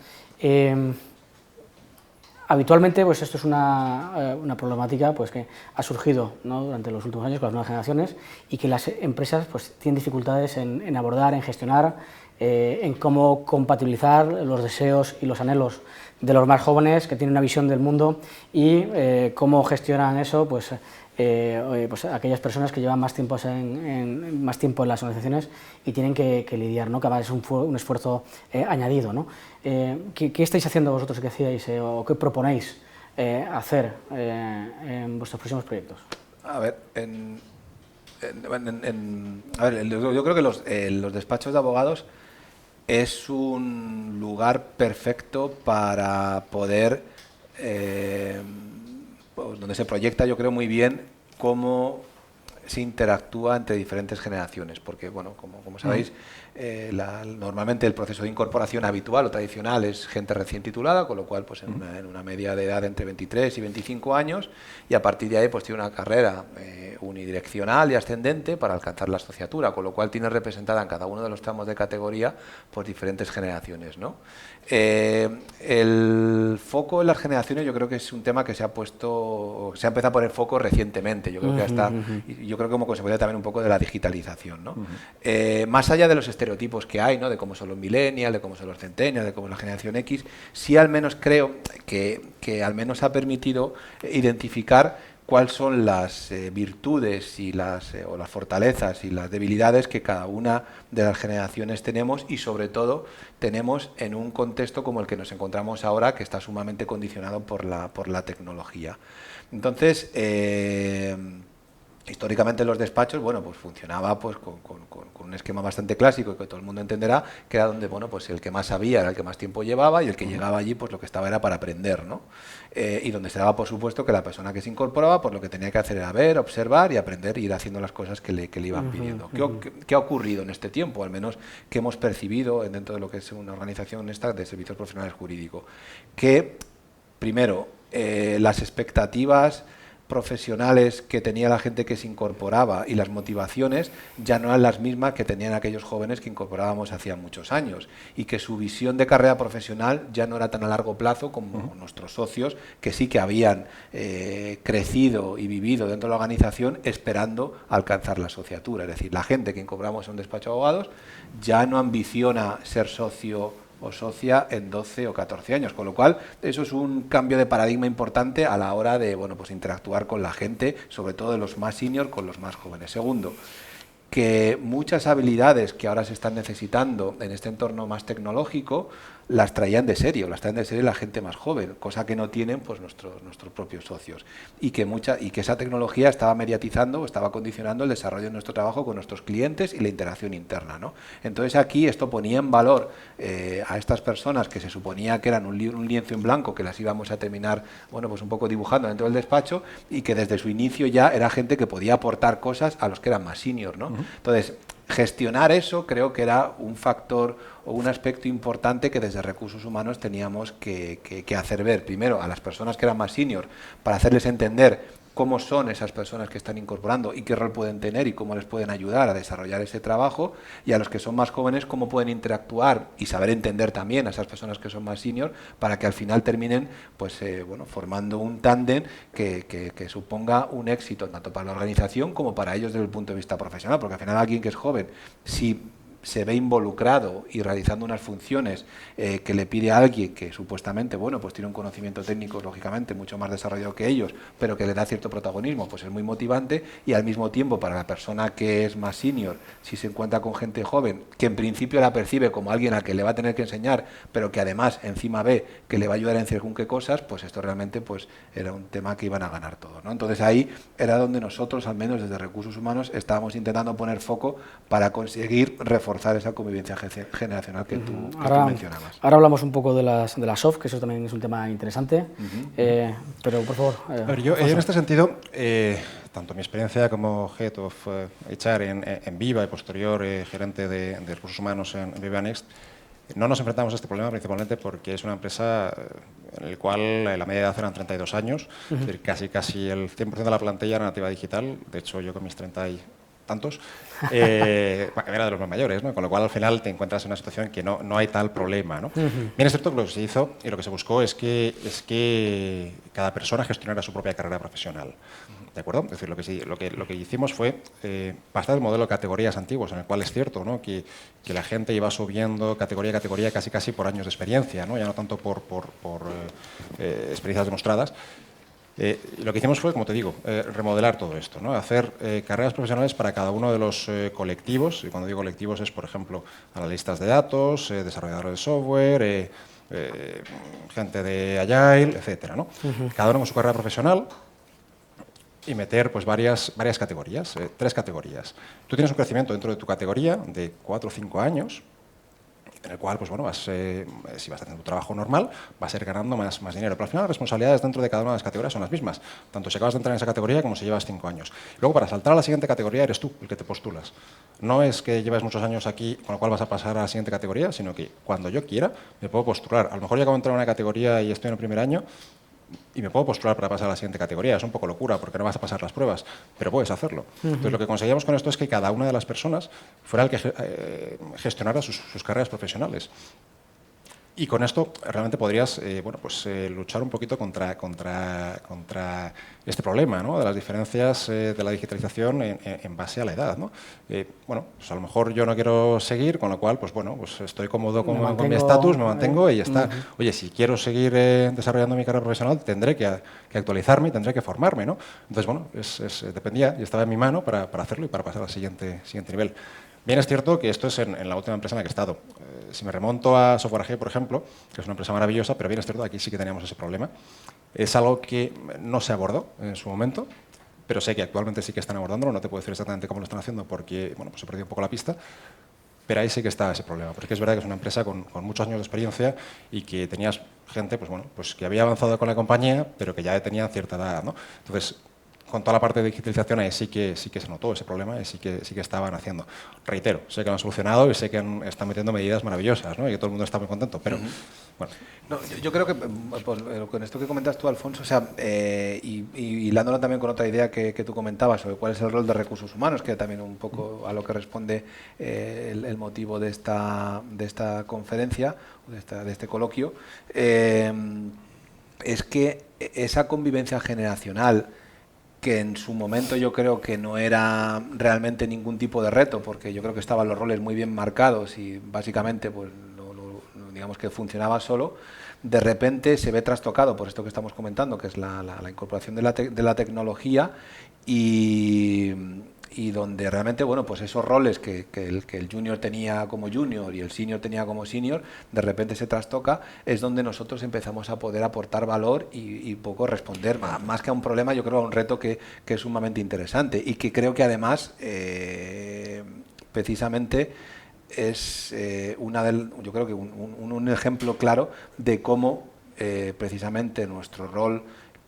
Habitualmente, esto es una problemática que ha surgido, ¿no?, durante los últimos años con las nuevas generaciones y que las empresas tienen dificultades en abordar, en gestionar, en cómo compatibilizar los deseos y los anhelos de los más jóvenes que tienen una visión del mundo y cómo gestionan eso aquellas personas que llevan más tiempo en las organizaciones y tienen que lidiar, ¿no?, que además es un esfuerzo añadido, ¿no? ¿Qué estáis haciendo vosotros, qué hacíais o qué proponéis hacer en vuestros próximos proyectos? A ver, yo creo que los despachos de abogados es un lugar perfecto para poder, donde se proyecta, yo creo, muy bien cómo se interactúa entre diferentes generaciones, porque, bueno, como sabéis, normalmente el proceso de incorporación habitual o tradicional es gente recién titulada, con lo cual pues en una media de edad entre 23 y 25 años, y a partir de ahí pues tiene una carrera unidireccional y ascendente para alcanzar la asociatura, con lo cual tiene representada en cada uno de los tramos de categoría pues diferentes generaciones, ¿no? El foco en las generaciones yo creo que es un tema que se ha empezado a poner foco recientemente, yo creo que yo creo que como consecuencia también un poco de la digitalización, ¿no? Más allá de los estereotipos que hay, ¿no? De cómo son los millennials, de cómo son los centennials, de cómo es la generación X, sí al menos creo que al menos ha permitido identificar cuáles son las virtudes y o las fortalezas y las debilidades que cada una de las generaciones tenemos, y sobre todo tenemos en un contexto como el que nos encontramos ahora, que está sumamente condicionado por la tecnología. Entonces, históricamente en los despachos, bueno, pues funcionaba pues con un esquema bastante clásico que todo el mundo entenderá, que era donde, bueno, pues el que más sabía era el que más tiempo llevaba, y el que llegaba allí pues lo que estaba era para aprender, ¿no? Y donde se daba por supuesto que la persona que se incorporaba pues lo que tenía que hacer era ver, observar y aprender, y ir haciendo las cosas que le iban pidiendo. ¿Qué ha ocurrido en este tiempo? Al menos que hemos percibido dentro de lo que es una organización esta de servicios profesionales jurídicos, que primero las expectativas profesionales que tenía la gente que se incorporaba y las motivaciones ya no eran las mismas que tenían aquellos jóvenes que incorporábamos hacía muchos años, y que su visión de carrera profesional ya no era tan a largo plazo como nuestros socios, que sí que habían crecido y vivido dentro de la organización esperando alcanzar la asociatura. Es decir, la gente que incorporamos en un despacho de abogados ya no ambiciona ser socio o socia en 12 o 14 años, con lo cual eso es un cambio de paradigma importante a la hora de, bueno, pues interactuar con la gente, sobre todo de los más senior con los más jóvenes. Segundo, que muchas habilidades que ahora se están necesitando en este entorno más tecnológico las traían de serie la gente más joven, cosa que no tienen pues nuestros propios socios, y que esa tecnología estaba mediatizando o estaba condicionando el desarrollo de nuestro trabajo con nuestros clientes y la interacción interna, ¿no? Entonces aquí esto ponía en valor a estas personas que se suponía que eran un lienzo en blanco que las íbamos a terminar, bueno, pues un poco dibujando dentro del despacho, y que desde su inicio ya era gente que podía aportar cosas a los que eran más senior, ¿no? Entonces, gestionar eso creo que era un factor o un aspecto importante que desde recursos humanos teníamos que hacer ver primero a las personas que eran más senior, para hacerles entender cómo son esas personas que están incorporando y qué rol pueden tener y cómo les pueden ayudar a desarrollar ese trabajo, y a los que son más jóvenes cómo pueden interactuar y saber entender también a esas personas que son más senior, para que al final terminen pues bueno, formando un tándem que suponga un éxito tanto para la organización como para ellos desde el punto de vista profesional, porque al final alguien que es joven, si se ve involucrado y realizando unas funciones que le pide a alguien que supuestamente, bueno, pues tiene un conocimiento técnico, lógicamente, mucho más desarrollado que ellos, pero que le da cierto protagonismo, pues es muy motivante. Y al mismo tiempo, para la persona que es más senior, si se encuentra con gente joven, que en principio la percibe como alguien al que le va a tener que enseñar, pero que además encima ve que le va a ayudar en según qué cosas, pues esto realmente pues era un tema que iban a ganar todos, ¿no? Entonces ahí era donde nosotros, al menos desde Recursos Humanos, estábamos intentando poner foco para conseguir reforzar esa convivencia generacional que tú mencionabas. Ahora hablamos un poco de las soft, que eso también es un tema interesante, pero por favor. A ver, yo en este sentido, tanto mi experiencia como Head of HR en Viva y posterior gerente de recursos humanos en Viva Next, no nos enfrentamos a este problema principalmente porque es una empresa en la cual la media de edad eran 32 años, es decir, casi el 100% de la plantilla era nativa digital. De hecho, yo con mis 30 y tantos, era de los más mayores, ¿no? Con lo cual al final te encuentras en una situación que no hay tal problema, ¿no? Bien, es cierto que lo que se hizo y lo que se buscó es que cada persona gestionara su propia carrera profesional, ¿de acuerdo? Es decir, lo que hicimos fue pasar del modelo de categorías antiguos, en el cual es cierto, ¿no? que la gente iba subiendo categoría a categoría casi por años de experiencia, ¿no? Ya no tanto por experiencias demostradas. Lo que hicimos fue, como te digo, remodelar todo esto, ¿no? Hacer carreras profesionales para cada uno de los colectivos, y cuando digo colectivos es, por ejemplo, analistas de datos, desarrolladores de software, gente de Agile, etcétera, ¿no? Cada uno con su carrera profesional, y meter pues varias categorías, 3 categorías. Tú tienes un crecimiento dentro de tu categoría de 4 o 5 años, en el cual, pues bueno, si vas haciendo tu trabajo normal, vas a ir ganando más dinero. Pero al final las responsabilidades dentro de cada una de las categorías son las mismas, tanto si acabas de entrar en esa categoría como si llevas 5 años. Luego, para saltar a la siguiente categoría, eres tú el que te postulas. No es que lleves muchos años aquí, con lo cual vas a pasar a la siguiente categoría, sino que cuando yo quiera me puedo postular. A lo mejor yo acabo de entrar en una categoría y estoy en el primer año, y me puedo postular para pasar a la siguiente categoría. Es un poco locura porque no vas a pasar las pruebas, pero puedes hacerlo. Entonces, lo que conseguíamos con esto es que cada una de las personas fuera el que gestionara sus carreras profesionales. Y con esto realmente podrías luchar un poquito contra este problema, ¿no? De las diferencias de la digitalización en base a la edad, ¿no? Pues a lo mejor yo no quiero seguir, con lo cual pues estoy cómodo con mi estatus, me mantengo y ya está. Oye, si quiero seguir desarrollando mi carrera profesional, tendré que actualizarme y tendré que formarme, ¿no? Entonces, dependía y estaba en mi mano para hacerlo y para pasar al siguiente nivel. Bien, es cierto que esto es en la última empresa en la que he estado. Si me remonto a Software AG, por ejemplo, que es una empresa maravillosa, pero bien es cierto que aquí sí que teníamos ese problema. Es algo que no se abordó en su momento, pero sé que actualmente sí que están abordándolo. No te puedo decir exactamente cómo lo están haciendo porque se perdió un poco la pista, pero ahí sí que está ese problema, porque es verdad que es una empresa con muchos años de experiencia y que tenías gente que había avanzado con la compañía, pero que ya tenía cierta edad, ¿no? Entonces, con toda la parte de digitalización ahí sí que se notó ese problema y sí que estaban haciendo. Reitero, sé que lo han solucionado y sé que están metiendo medidas maravillosas, ¿no? Y que todo el mundo está muy contento, pero bueno. No, yo creo que con esto que comentas tú, Alfonso, o sea, y hilándolo también con otra idea que tú comentabas sobre cuál es el rol de recursos humanos, que también un poco a lo que responde el motivo de esta conferencia, de este coloquio, es que esa convivencia generacional, que en su momento yo creo que no era realmente ningún tipo de reto, porque yo creo que estaban los roles muy bien marcados y básicamente pues digamos que funcionaba solo, de repente se ve trastocado por esto que estamos comentando, que es la incorporación de la tecnología y donde realmente, pues esos roles que el junior tenía como junior y el senior tenía como senior, de repente se trastoca, es donde nosotros empezamos a poder aportar valor y poco responder, más que a un problema, yo creo a un reto que es sumamente interesante y que creo que además, precisamente, es yo creo que un ejemplo claro de cómo precisamente nuestro rol,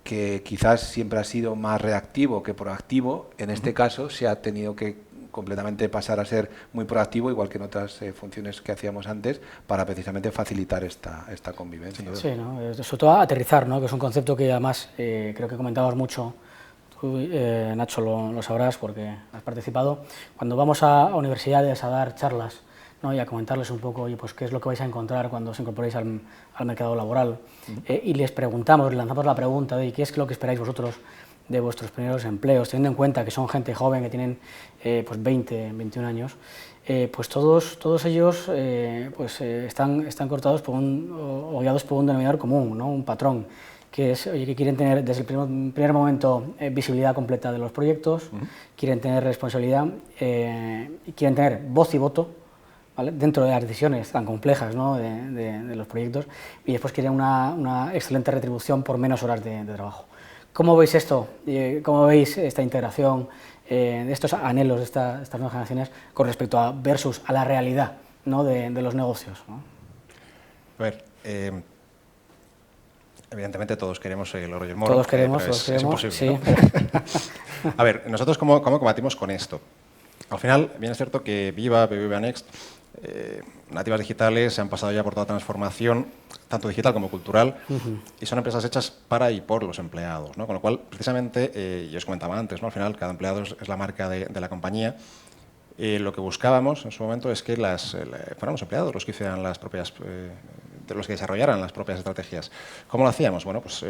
que quizás siempre ha sido más reactivo que proactivo, en este caso se ha tenido que completamente pasar a ser muy proactivo, igual que en otras funciones que hacíamos antes, para precisamente facilitar esta convivencia. Sí, ¿no? Sobre todo aterrizar, ¿no? Que es un concepto que además creo que comentamos mucho. Tú, Nacho, lo sabrás porque has participado. Cuando vamos a universidades a dar charlas, ¿no? Y a comentarles un poco, pues qué es lo que vais a encontrar cuando os incorporéis al mercado laboral. Y les preguntamos, les lanzamos la pregunta de qué es lo que esperáis vosotros de vuestros primeros empleos, teniendo en cuenta que son gente joven, que tienen pues 20, 21 años, pues todos ellos están cortados o guiados por un denominador común, ¿no? Un patrón, que es que quieren tener desde el primer momento visibilidad completa de los proyectos, quieren tener responsabilidad y quieren tener voz y voto, ¿vale? Dentro de las decisiones tan complejas, ¿no? de los proyectos, y después quieren una excelente retribución por menos horas de trabajo. ¿Cómo veis esto? ¿Cómo veis esta integración de estos anhelos de estas nuevas generaciones con respecto a la realidad, ¿no? de los negocios, ¿no? A ver, evidentemente todos queremos el oro y el moro. Todos queremos, es imposible, sí. ¿no? A ver, nosotros ¿cómo combatimos con esto? Al final, bien es cierto que Viva, BBVA Next, Nativas Digitales se han pasado ya por toda transformación, tanto digital como cultural, y son empresas hechas para y por los empleados, ¿no? Con lo cual, precisamente, yo os comentaba antes, ¿no? Al final cada empleado es la marca de la compañía. Lo que buscábamos en su momento es que fueran los empleados los que hicieran los que desarrollaran las propias estrategias. ¿Cómo lo hacíamos? Bueno, pues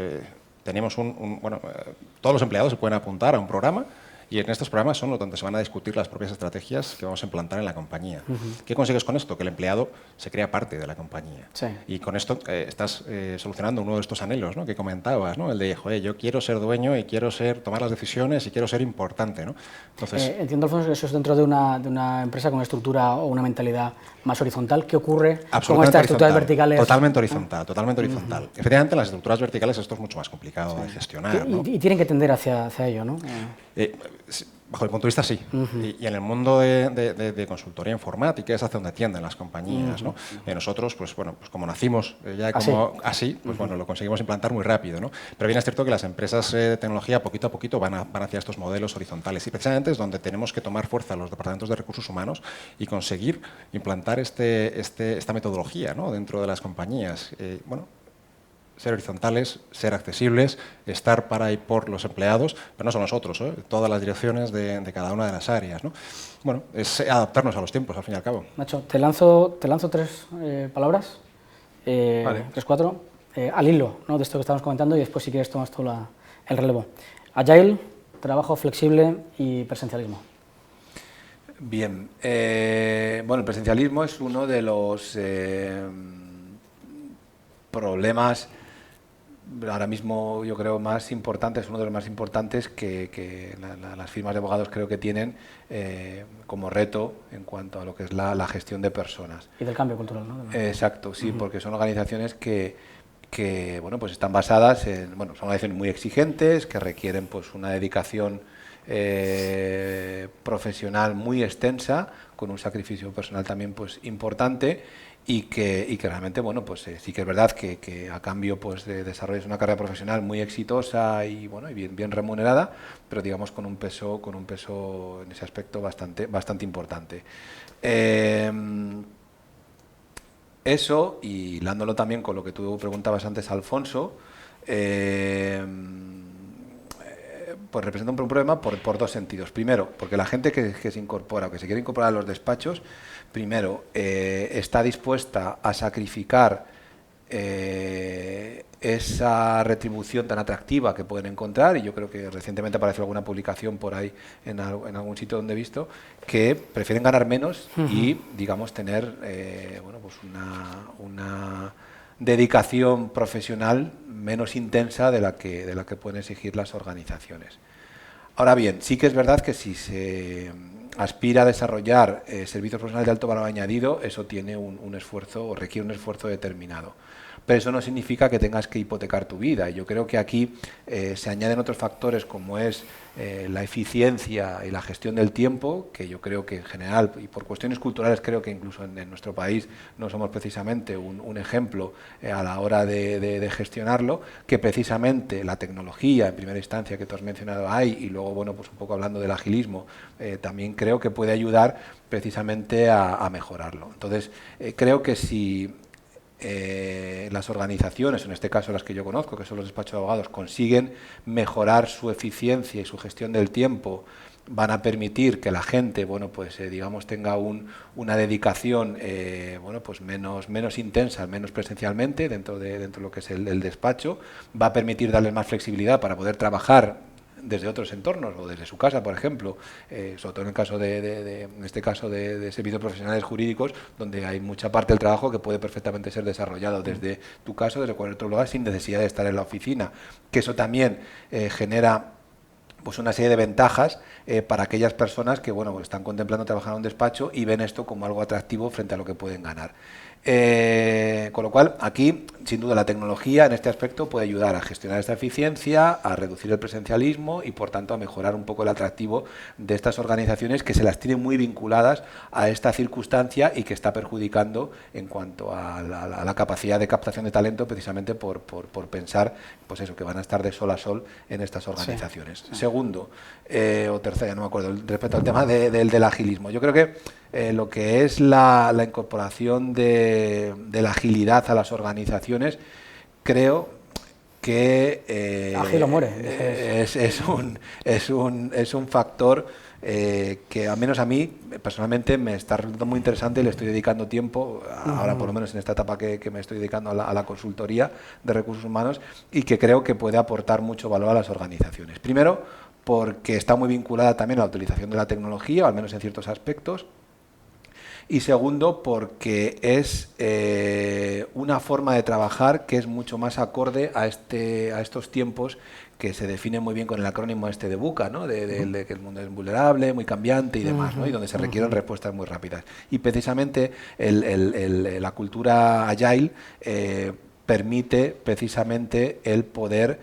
teníamos todos los empleados se pueden apuntar a un programa. Y en estos programas son donde se van a discutir las propias estrategias que vamos a implantar en la compañía. ¿Qué consigues con esto? Que el empleado se crea parte de la compañía. Sí. Y con esto estás solucionando uno de estos anhelos, ¿no? Que comentabas, ¿no? El de, joder, yo quiero ser dueño y quiero tomar las decisiones y quiero ser importante, ¿no? Entonces, entiendo, Alfonso, que eso es dentro de una empresa con una estructura o una mentalidad más horizontal. ¿Qué ocurre con estas estructuras verticales? Totalmente horizontal, totalmente horizontal. Efectivamente, en las estructuras verticales esto es mucho más complicado de gestionar, ¿no? Y tienen que tender hacia ello, ¿no? Bajo mi punto de vista, sí. Y en el mundo de consultoría informática es hacia donde tienden las compañías, ¿no? Nosotros, pues bueno, pues como nacimos ya como así, pues bueno, lo conseguimos implantar muy rápido, ¿no? Pero bien es cierto que las empresas de tecnología poquito a poquito van hacia estos modelos horizontales y precisamente es donde tenemos que tomar fuerza los departamentos de recursos humanos y conseguir implantar esta metodología, ¿no? Dentro de las compañías. Bueno, ser horizontales, ser accesibles, estar para y por los empleados, pero no son nosotros, todas las direcciones de cada una de las áreas, ¿no? Bueno, es adaptarnos a los tiempos, al fin y al cabo. Nacho, te lanzo tres palabras, Vale. 3, 4, al hilo, ¿no? De esto que estamos comentando y después si quieres tomas tú el relevo. Agile, trabajo flexible y presencialismo. Bien, bueno, el presencialismo es uno de los problemas ahora mismo, yo creo, más importantes, uno de los más importantes que las firmas de abogados creo que tienen como reto en cuanto a lo que es la gestión de personas. Y del cambio cultural, ¿no? Exacto, sí, porque son organizaciones que bueno, pues están basadas en, bueno, son organizaciones muy exigentes, que requieren pues una dedicación profesional muy extensa, con un sacrificio personal también pues importante, y que realmente, bueno, pues sí que es verdad que a cambio pues de desarrollar una carrera profesional muy exitosa y bueno y bien remunerada, pero digamos con un peso en ese aspecto bastante importante. Eso, y hilándolo también con lo que tú preguntabas antes, Alfonso, pues representa un problema por dos sentidos. Primero, porque la gente que se incorpora o que se quiere incorporar a los despachos, primero, está dispuesta a sacrificar esa retribución tan atractiva que pueden encontrar, y yo creo que recientemente apareció alguna publicación por ahí en algún sitio donde he visto, que prefieren ganar menos y, digamos, tener bueno, pues una dedicación profesional menos intensa de la que pueden exigir las organizaciones. Ahora bien, sí que es verdad que si se aspira a desarrollar servicios profesionales de alto valor añadido, eso tiene un esfuerzo o requiere un esfuerzo determinado. Pero eso no significa que tengas que hipotecar tu vida. Yo creo que aquí se añaden otros factores como es la eficiencia y la gestión del tiempo, que yo creo que en general, y por cuestiones culturales creo que incluso en nuestro país no somos precisamente un ejemplo a la hora de gestionarlo, que precisamente la tecnología en primera instancia que tú has mencionado ahí, y luego, bueno, pues un poco hablando del agilismo, también creo que puede ayudar precisamente a mejorarlo. Entonces, creo que si las organizaciones, en este caso las que yo conozco, que son los despachos de abogados, consiguen mejorar su eficiencia y su gestión del tiempo, van a permitir que la gente, bueno, pues digamos tenga una dedicación bueno, pues menos intensa, menos presencialmente dentro de lo que es el despacho, va a permitir darles más flexibilidad para poder trabajar desde otros entornos o desde su casa, por ejemplo, sobre todo en el caso en este caso de servicios profesionales jurídicos, donde hay mucha parte del trabajo que puede perfectamente ser desarrollado desde tu casa, desde cualquier otro lugar, sin necesidad de estar en la oficina, que eso también genera pues una serie de ventajas para aquellas personas que, bueno, están contemplando trabajar en un despacho y ven esto como algo atractivo frente a lo que pueden ganar. Con lo cual, aquí, sin duda, la tecnología en este aspecto puede ayudar a gestionar esta eficiencia, a reducir el presencialismo y, por tanto, a mejorar un poco el atractivo de estas organizaciones que se las tienen muy vinculadas a esta circunstancia y que está perjudicando en cuanto a la capacidad de captación de talento, precisamente por pensar pues eso, que van a estar de sol a sol en estas organizaciones. Sí, sí. Segundo, o tercero, no me acuerdo, respecto al tema del agilismo. Yo creo que lo que es la incorporación de la agilidad a las organizaciones, creo que ágil o muere. Es un factor que al menos a mí personalmente me está resultando muy interesante y le estoy dedicando tiempo, ahora por lo menos en esta etapa que me estoy dedicando a la consultoría de recursos humanos, y que creo que puede aportar mucho valor a las organizaciones. Primero, porque está muy vinculada también a la utilización de la tecnología, o al menos en ciertos aspectos. Y segundo, porque es una forma de trabajar que es mucho más acorde a estos tiempos que se define muy bien con el acrónimo de VUCA, ¿no? de que el mundo es vulnerable, muy cambiante y demás, ¿no? Y donde se requieren respuestas muy rápidas. Y precisamente la cultura Agile permite precisamente el poder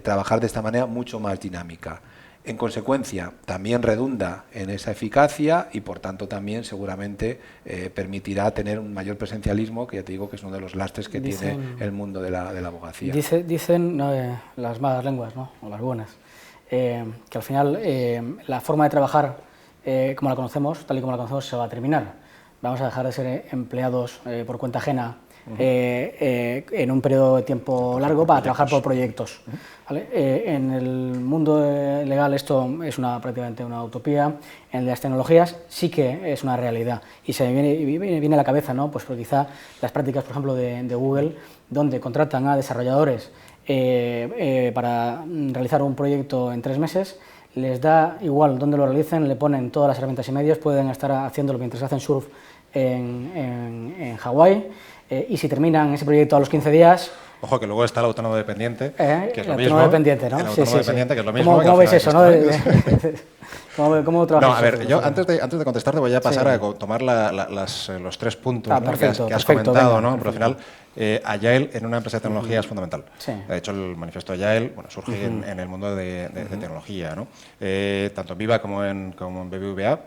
trabajar de esta manera mucho más dinámica. En consecuencia, también redunda en esa eficacia y, por tanto, también seguramente permitirá tener un mayor presencialismo, que ya te digo que es uno de los lastres que tiene el mundo de la abogacía. Dicen las malas lenguas, ¿no? O las buenas, que al final la forma de trabajar como la conocemos, tal y como la conocemos, se va a terminar. Vamos a dejar de ser empleados por cuenta ajena en un periodo de tiempo largo para trabajar por proyectos. ¿Vale? En el mundo legal esto es prácticamente una utopía. En las tecnologías sí que es una realidad y se viene a la cabeza, ¿no? Pues quizá las prácticas, por ejemplo, de Google, donde contratan a desarrolladores para realizar un proyecto en 3 meses, les da igual dónde lo realicen, le ponen todas las herramientas y medios, pueden estar haciéndolo mientras hacen surf en Hawái, y si terminan ese proyecto a los 15 días... Ojo, que luego está el autónomo dependiente, que es lo mismo. El autónomo dependiente, ¿no? El autónomo dependiente, que es lo mismo. ¿Cómo veis eso, no? ¿Cómo trabajas? No, a ver, yo antes de contestarte voy a pasar a tomar los 3 puntos, ¿no? que has comentado, ¿no? Pero al final, Agile en una empresa de tecnología es fundamental. Sí. De hecho, el manifiesto Agile surge en el mundo de tecnología, ¿no? Tanto en Viva como en BBVA.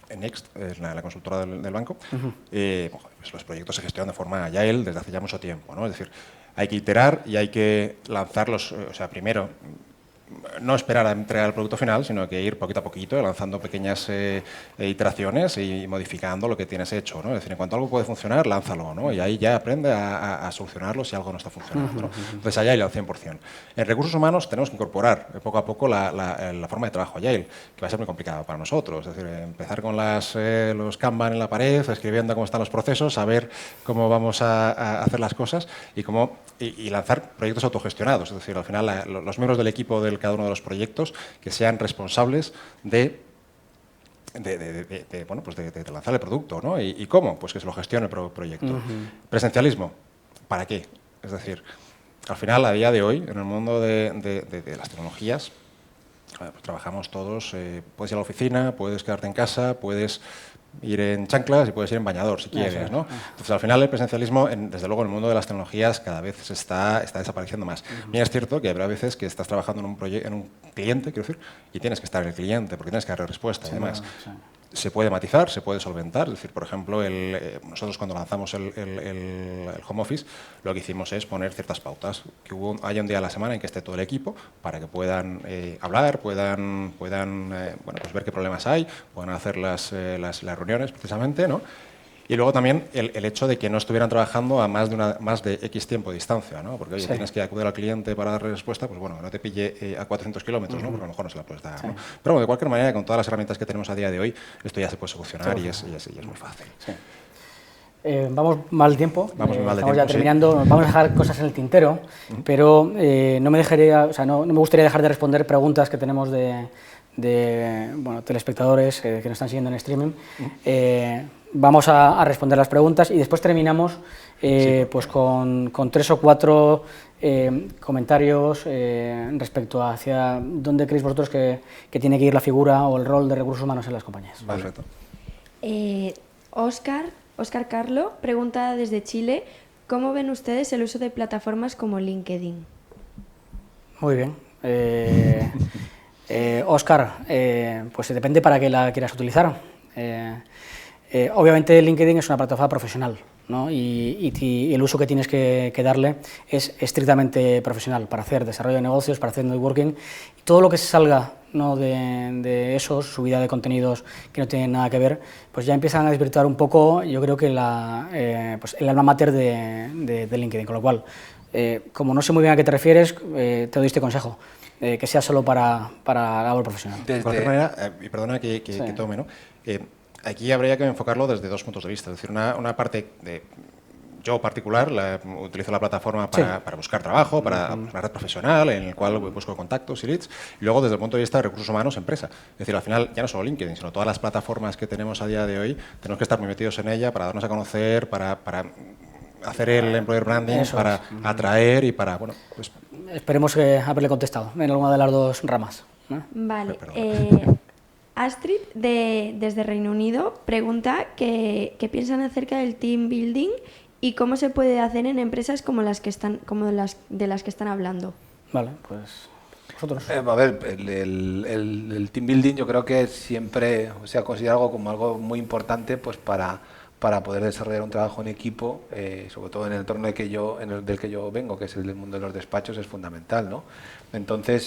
En Next, la consultora del banco, pues los proyectos se gestionan de forma agile desde hace ya mucho tiempo, ¿no? Es decir, hay que iterar y hay que lanzarlos, o sea, primero, no esperar a entregar el producto final, sino que ir poquito a poquito, lanzando pequeñas iteraciones y modificando lo que tienes hecho, ¿no? Es decir, en cuanto algo puede funcionar, lánzalo, ¿no? Y ahí ya aprende a solucionarlo si algo no está funcionando, ¿no? Entonces, Agile al 100%. En recursos humanos tenemos que incorporar poco a poco la forma de trabajo Agile, que va a ser muy complicado para nosotros. Es decir, empezar con los Kanban en la pared, escribiendo cómo están los procesos, saber cómo vamos a hacer las cosas y lanzar proyectos autogestionados. Es decir, al final los miembros del equipo de cada uno de los proyectos que sean responsables de lanzar el producto, ¿no? ¿Y cómo? Pues que se lo gestione el proyecto. Presencialismo, ¿para qué? Es decir, al final, a día de hoy, en el mundo de las tecnologías, pues trabajamos todos, puedes ir a la oficina, puedes quedarte en casa, puedes ir en chanclas y puedes ir en bañador si quieres, ¿no? Entonces, al final, el presencialismo, desde luego, en el mundo de las tecnologías cada vez está desapareciendo más. Bien, es cierto que habrá veces que estás trabajando en un cliente, quiero decir, y tienes que estar en el cliente porque tienes que darle respuesta y demás. Se puede matizar, se puede solventar. Es decir, por ejemplo, nosotros cuando lanzamos el home office, lo que hicimos es poner ciertas pautas, que haya un día a la semana en que esté todo el equipo para que puedan hablar, puedan pues ver qué problemas hay, puedan hacer las reuniones precisamente, ¿no? Y luego también el hecho de que no estuvieran trabajando a más de X tiempo de distancia, ¿no? Porque oye, tienes que acudir al cliente para darle respuesta, pues bueno, no te pille a 400 kilómetros, ¿no? Porque a lo mejor no se la puedes dar, ¿no? Pero bueno, de cualquier manera, con todas las herramientas que tenemos a día de hoy, esto ya se puede solucionar y es muy fácil. Sí. Vamos mal tiempo, estamos ya terminando, vamos a dejar cosas en el tintero, pero no me gustaría dejar de responder preguntas que tenemos de telespectadores que nos están siguiendo en streaming. Vamos a responder las preguntas y después terminamos pues con 3 o 4 comentarios respecto a hacia dónde creéis vosotros que tiene que ir la figura o el rol de recursos humanos en las compañías. Perfecto. Óscar Carlo pregunta desde Chile, ¿cómo ven ustedes el uso de plataformas como LinkedIn? Muy bien. Óscar, pues depende para qué la quieras utilizar. Obviamente LinkedIn es una plataforma profesional, ¿no? y el uso que tienes que darle es estrictamente profesional para hacer desarrollo de negocios, para hacer networking, y todo lo que se salga, ¿no? de eso, subida de contenidos que no tienen nada que ver, pues ya empiezan a desvirtuar un poco, yo creo que pues el alma mater de LinkedIn, con lo cual, como no sé muy bien a qué te refieres, te doy este consejo. Que sea solo para la labor profesional. De cualquier manera, y perdona que tome, ¿no? Aquí habría que enfocarlo desde 2 puntos de vista. Es decir, una parte de yo particular utilizo la plataforma para buscar trabajo, para una red profesional en el cual busco contactos y leads. Y luego, desde el punto de vista de recursos humanos, empresa. Es decir, al final, ya no solo LinkedIn, sino todas las plataformas que tenemos a día de hoy, tenemos que estar muy metidos en ella para darnos a conocer, para hacer el employer branding, para atraer y para, bueno, pues... Esperemos haberle contestado en alguna de las 2 ramas, ¿no? Vale. Astrid, desde Reino Unido, pregunta qué piensan acerca del team building y cómo se puede hacer en empresas como de las que están hablando. Vale, pues vosotros. A ver, el team building yo creo que siempre se ha considerado como algo muy importante pues para poder desarrollar un trabajo en equipo, sobre todo en el entorno del que yo vengo, que es el del mundo de los despachos, es fundamental, ¿no? Entonces,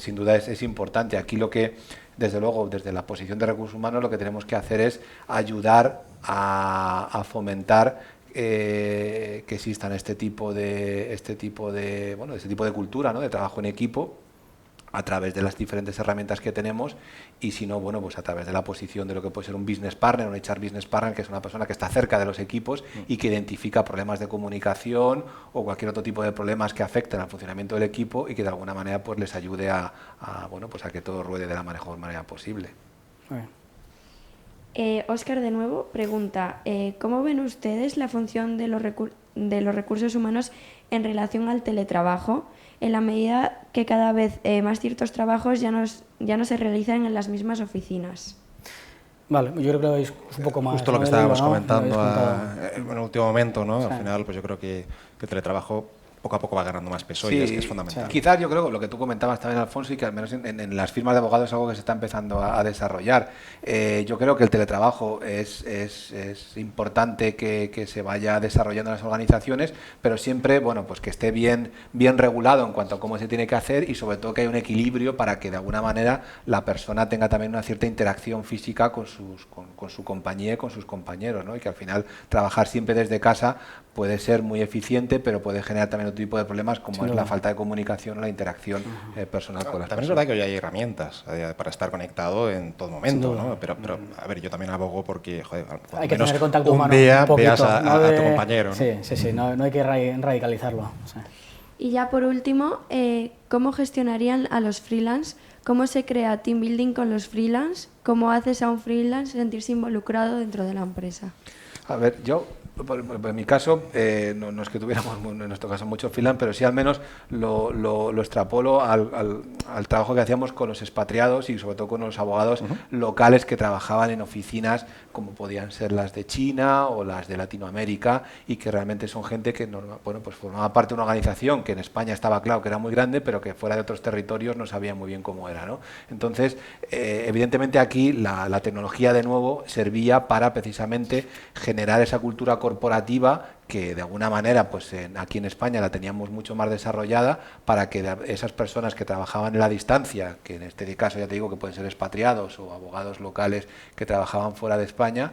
sin duda es importante. Aquí lo que, desde luego, desde la posición de recursos humanos, lo que tenemos que hacer es ayudar a fomentar que existan este tipo de cultura, ¿no? De trabajo en equipo, a través de las diferentes herramientas que tenemos, y si no, bueno, pues a través de la posición de lo que puede ser un business partner, un HR business partner, que es una persona que está cerca de los equipos y que identifica problemas de comunicación o cualquier otro tipo de problemas que afecten al funcionamiento del equipo y que de alguna manera pues les ayude a que todo ruede de la mejor manera posible. Muy bien. Óscar, de nuevo, pregunta, ¿cómo ven ustedes la función de los recursos humanos en relación al teletrabajo, en la medida que cada vez más ciertos trabajos ya no se realizan en las mismas oficinas? Vale, yo creo que lo veis un poco más. Justo lo que ¿no? estábamos ¿no? comentando en el último momento, ¿no? Sí. Al final, pues yo creo que el teletrabajo poco a poco va ganando más peso Sí, y es fundamental. Quizás yo creo que lo que tú comentabas también, Alfonso, y que al menos en las firmas de abogados es algo que se está empezando a desarrollar. Yo creo que el teletrabajo es importante que se vaya desarrollando en las organizaciones, pero siempre, bueno, pues que esté bien regulado en cuanto a cómo se tiene que hacer, y sobre todo que haya un equilibrio para que de alguna manera la persona tenga también una cierta interacción física con su compañía y con sus compañeros, ¿no? Y que al final trabajar siempre desde casa puede ser muy eficiente, pero puede generar también otro tipo de problemas como es la falta de comunicación o la interacción personal con las También personas. es verdad que hoy hay herramientas para estar conectado en todo momento, ¿no? Pero a ver, yo también abogo porque, joder, Hay que menos tener contacto un humano día un poquito, veas a tu compañero, ¿no? Sí, no hay que radicalizarlo. Sí. Y ya por último, ¿cómo gestionarían a los freelance? ¿Cómo se crea team building con los freelance? ¿Cómo haces a un freelance sentirse involucrado dentro de la empresa? A ver, yo, en mi caso, no es que tuviéramos en nuestro caso mucho freelance, pero sí al menos lo extrapolo al trabajo que hacíamos con los expatriados y sobre todo con los abogados locales que trabajaban en oficinas como podían ser las de China o las de Latinoamérica, y que realmente son gente que pues formaba parte de una organización que en España estaba claro que era muy grande, pero que fuera de otros territorios no sabían muy bien cómo era, ¿no? Entonces, evidentemente aquí la tecnología de nuevo servía para precisamente generar esa cultura corporativa que de alguna manera pues aquí en España la teníamos mucho más desarrollada, para que esas personas que trabajaban en la distancia, que en este caso ya te digo que pueden ser expatriados o abogados locales que trabajaban fuera de España,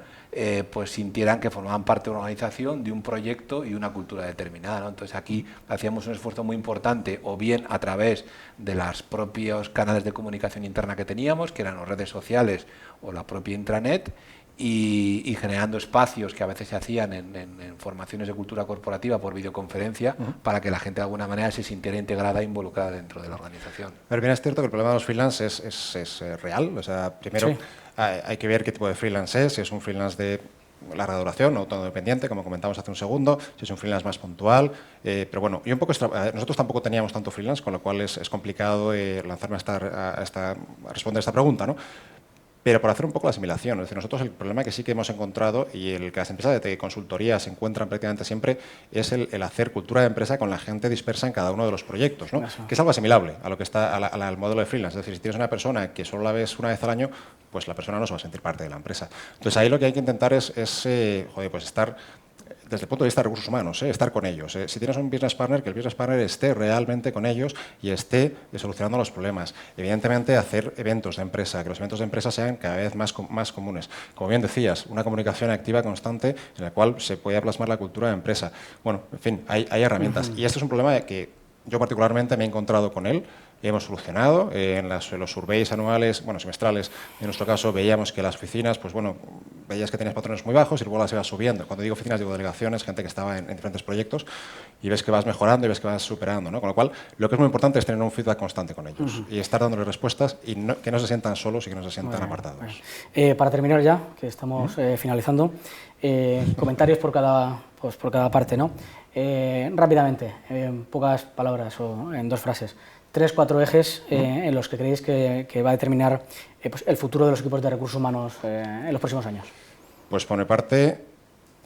pues sintieran que formaban parte de una organización, de un proyecto y una cultura determinada, ¿no? Entonces aquí hacíamos un esfuerzo muy importante, o bien a través de los propios canales de comunicación interna que teníamos, que eran las redes sociales o la propia intranet, y generando espacios que a veces se hacían en formaciones de cultura corporativa por videoconferencia, para que la gente de alguna manera se sintiera integrada e involucrada dentro de la organización. Pero bien es cierto que el problema de los freelance es real. O sea, primero hay que ver qué tipo de freelance es, si es un freelance de larga duración, o todo dependiente, como comentamos hace un segundo, si es un freelance más puntual. Pero bueno, y un poco nosotros tampoco teníamos tanto freelance, con lo cual es complicado lanzarme a responder esta pregunta, ¿no? Pero por hacer un poco la asimilación, es decir, nosotros el problema que sí que hemos encontrado, y el que las empresas de consultoría se encuentran prácticamente siempre, es el hacer cultura de empresa con la gente dispersa en cada uno de los proyectos, ¿no? Que es algo asimilable a lo que está al modelo de freelance. Es decir, si tienes una persona que solo la ves una vez al año, pues la persona no se va a sentir parte de la empresa. Entonces ahí lo que hay que intentar es pues estar desde el punto de vista de recursos humanos, estar con ellos. Si tienes un business partner, que el business partner esté realmente con ellos y esté solucionando los problemas. Evidentemente, hacer eventos de empresa, que los eventos de empresa sean cada vez más comunes. Como bien decías, una comunicación activa, constante, en la cual se pueda plasmar la cultura de empresa. Bueno, en fin, hay herramientas. Y este es un problema que yo particularmente me he encontrado con él. Y hemos solucionado en los surveys anuales, bueno, semestrales, en nuestro caso veíamos que las oficinas, pues bueno, veías que tenías patrones muy bajos y luego las ibas subiendo. Cuando digo oficinas, digo delegaciones, gente que estaba en diferentes proyectos, y ves que vas mejorando y ves que vas superando, ¿no? Con lo cual, lo que es muy importante es tener un feedback constante con ellos y estar dándoles respuestas y que no se sientan solos y que no se sientan apartados. Para terminar ya, que estamos finalizando, comentarios por cada parte, ¿no? Rápidamente, en pocas palabras o en 2 frases. 3, 4 ejes en los que creéis que va a determinar pues el futuro de los equipos de recursos humanos en los próximos años. Pues por mi parte,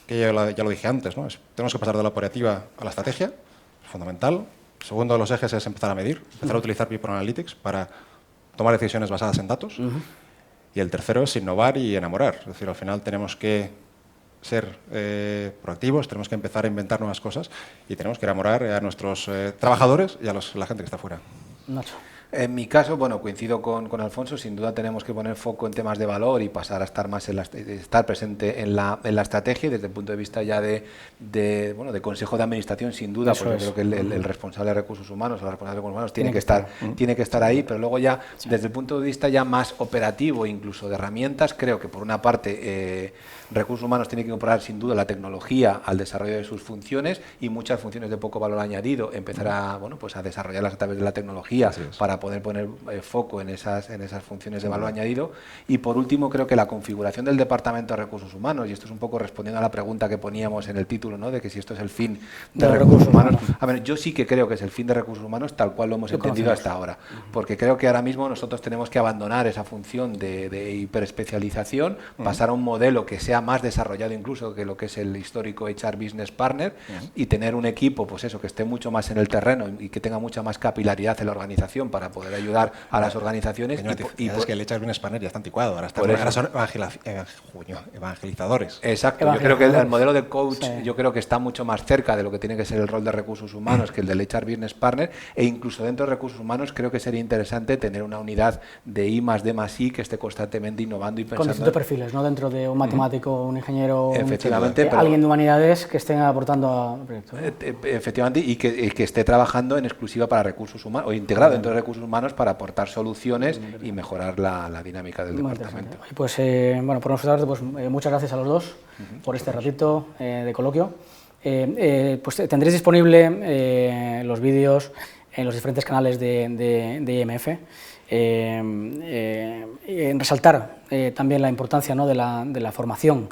que ya lo dije antes, ¿no? Tenemos que pasar de la operativa a la estrategia, es fundamental. segundo de los ejes es empezar a medir, empezar a utilizar People Analytics para tomar decisiones basadas en datos. Y el tercero es innovar y enamorar. Es decir, al final tenemos que ser proactivos, tenemos que empezar a inventar nuevas cosas y tenemos que enamorar a nuestros trabajadores y a la gente que está fuera. Nacho. En mi caso, bueno, coincido con Alfonso, sin duda tenemos que poner foco en temas de valor y pasar a estar más estar presente en la estrategia, y desde el punto de vista ya de consejo de administración, sin duda, Eso porque es. creo que el responsable de recursos humanos o la responsable de recursos humanos tiene que estar ahí, pero luego ya desde el punto de vista ya más operativo, incluso de herramientas, creo que por una parte recursos humanos tiene que incorporar sin duda la tecnología al desarrollo de sus funciones, y muchas funciones de poco valor añadido empezar a desarrollarlas a través de la tecnología para poder poner foco en esas funciones de valor añadido. Y por último, creo que la configuración del Departamento de Recursos Humanos, y esto es un poco respondiendo a la pregunta que poníamos en el título, ¿no?, de que si esto es el fin de recursos humanos. A ver, yo sí que creo que es el fin de recursos humanos tal cual lo hemos entendido hasta ahora, porque creo que ahora mismo nosotros tenemos que abandonar esa función de hiperespecialización, pasar a un modelo que sea más desarrollado incluso que lo que es el histórico HR Business Partner, y tener un equipo, pues eso, que esté mucho más en el terreno y que tenga mucha más capilaridad en la organización para poder ayudar a las organizaciones. Es que el HR Business Partner ya está anticuado, ahora son evangelizadores. Exacto, yo creo que el modelo de coach yo creo que está mucho más cerca de lo que tiene que ser el rol de recursos humanos que el del HR Business Partner, e incluso dentro de recursos humanos creo que sería interesante tener una unidad de I+D+I que esté constantemente innovando y pensando. Con distintos perfiles, ¿no? Dentro de un matemático, un ingeniero, efectivamente, alguien de humanidades que estén aportando al proyecto, ¿no? Efectivamente, y que esté trabajando en exclusiva para recursos humanos o integrado dentro de recursos humanos para aportar soluciones y mejorar la dinámica del departamento. Pues bueno, por nuestra parte, pues muchas gracias a los dos por este ratito de coloquio. Pues tendréis disponible los vídeos en los diferentes canales de IMF. En resaltar también la importancia, ¿no?, de la formación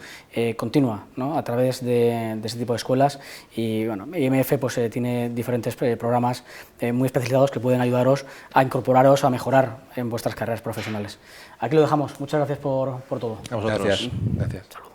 continua, ¿no?, a través de este tipo de escuelas, y bueno, IMF pues, tiene diferentes programas muy especializados que pueden ayudaros a incorporaros, a mejorar en vuestras carreras profesionales. Aquí lo dejamos, muchas gracias por todo. A vosotros. Gracias. Salud.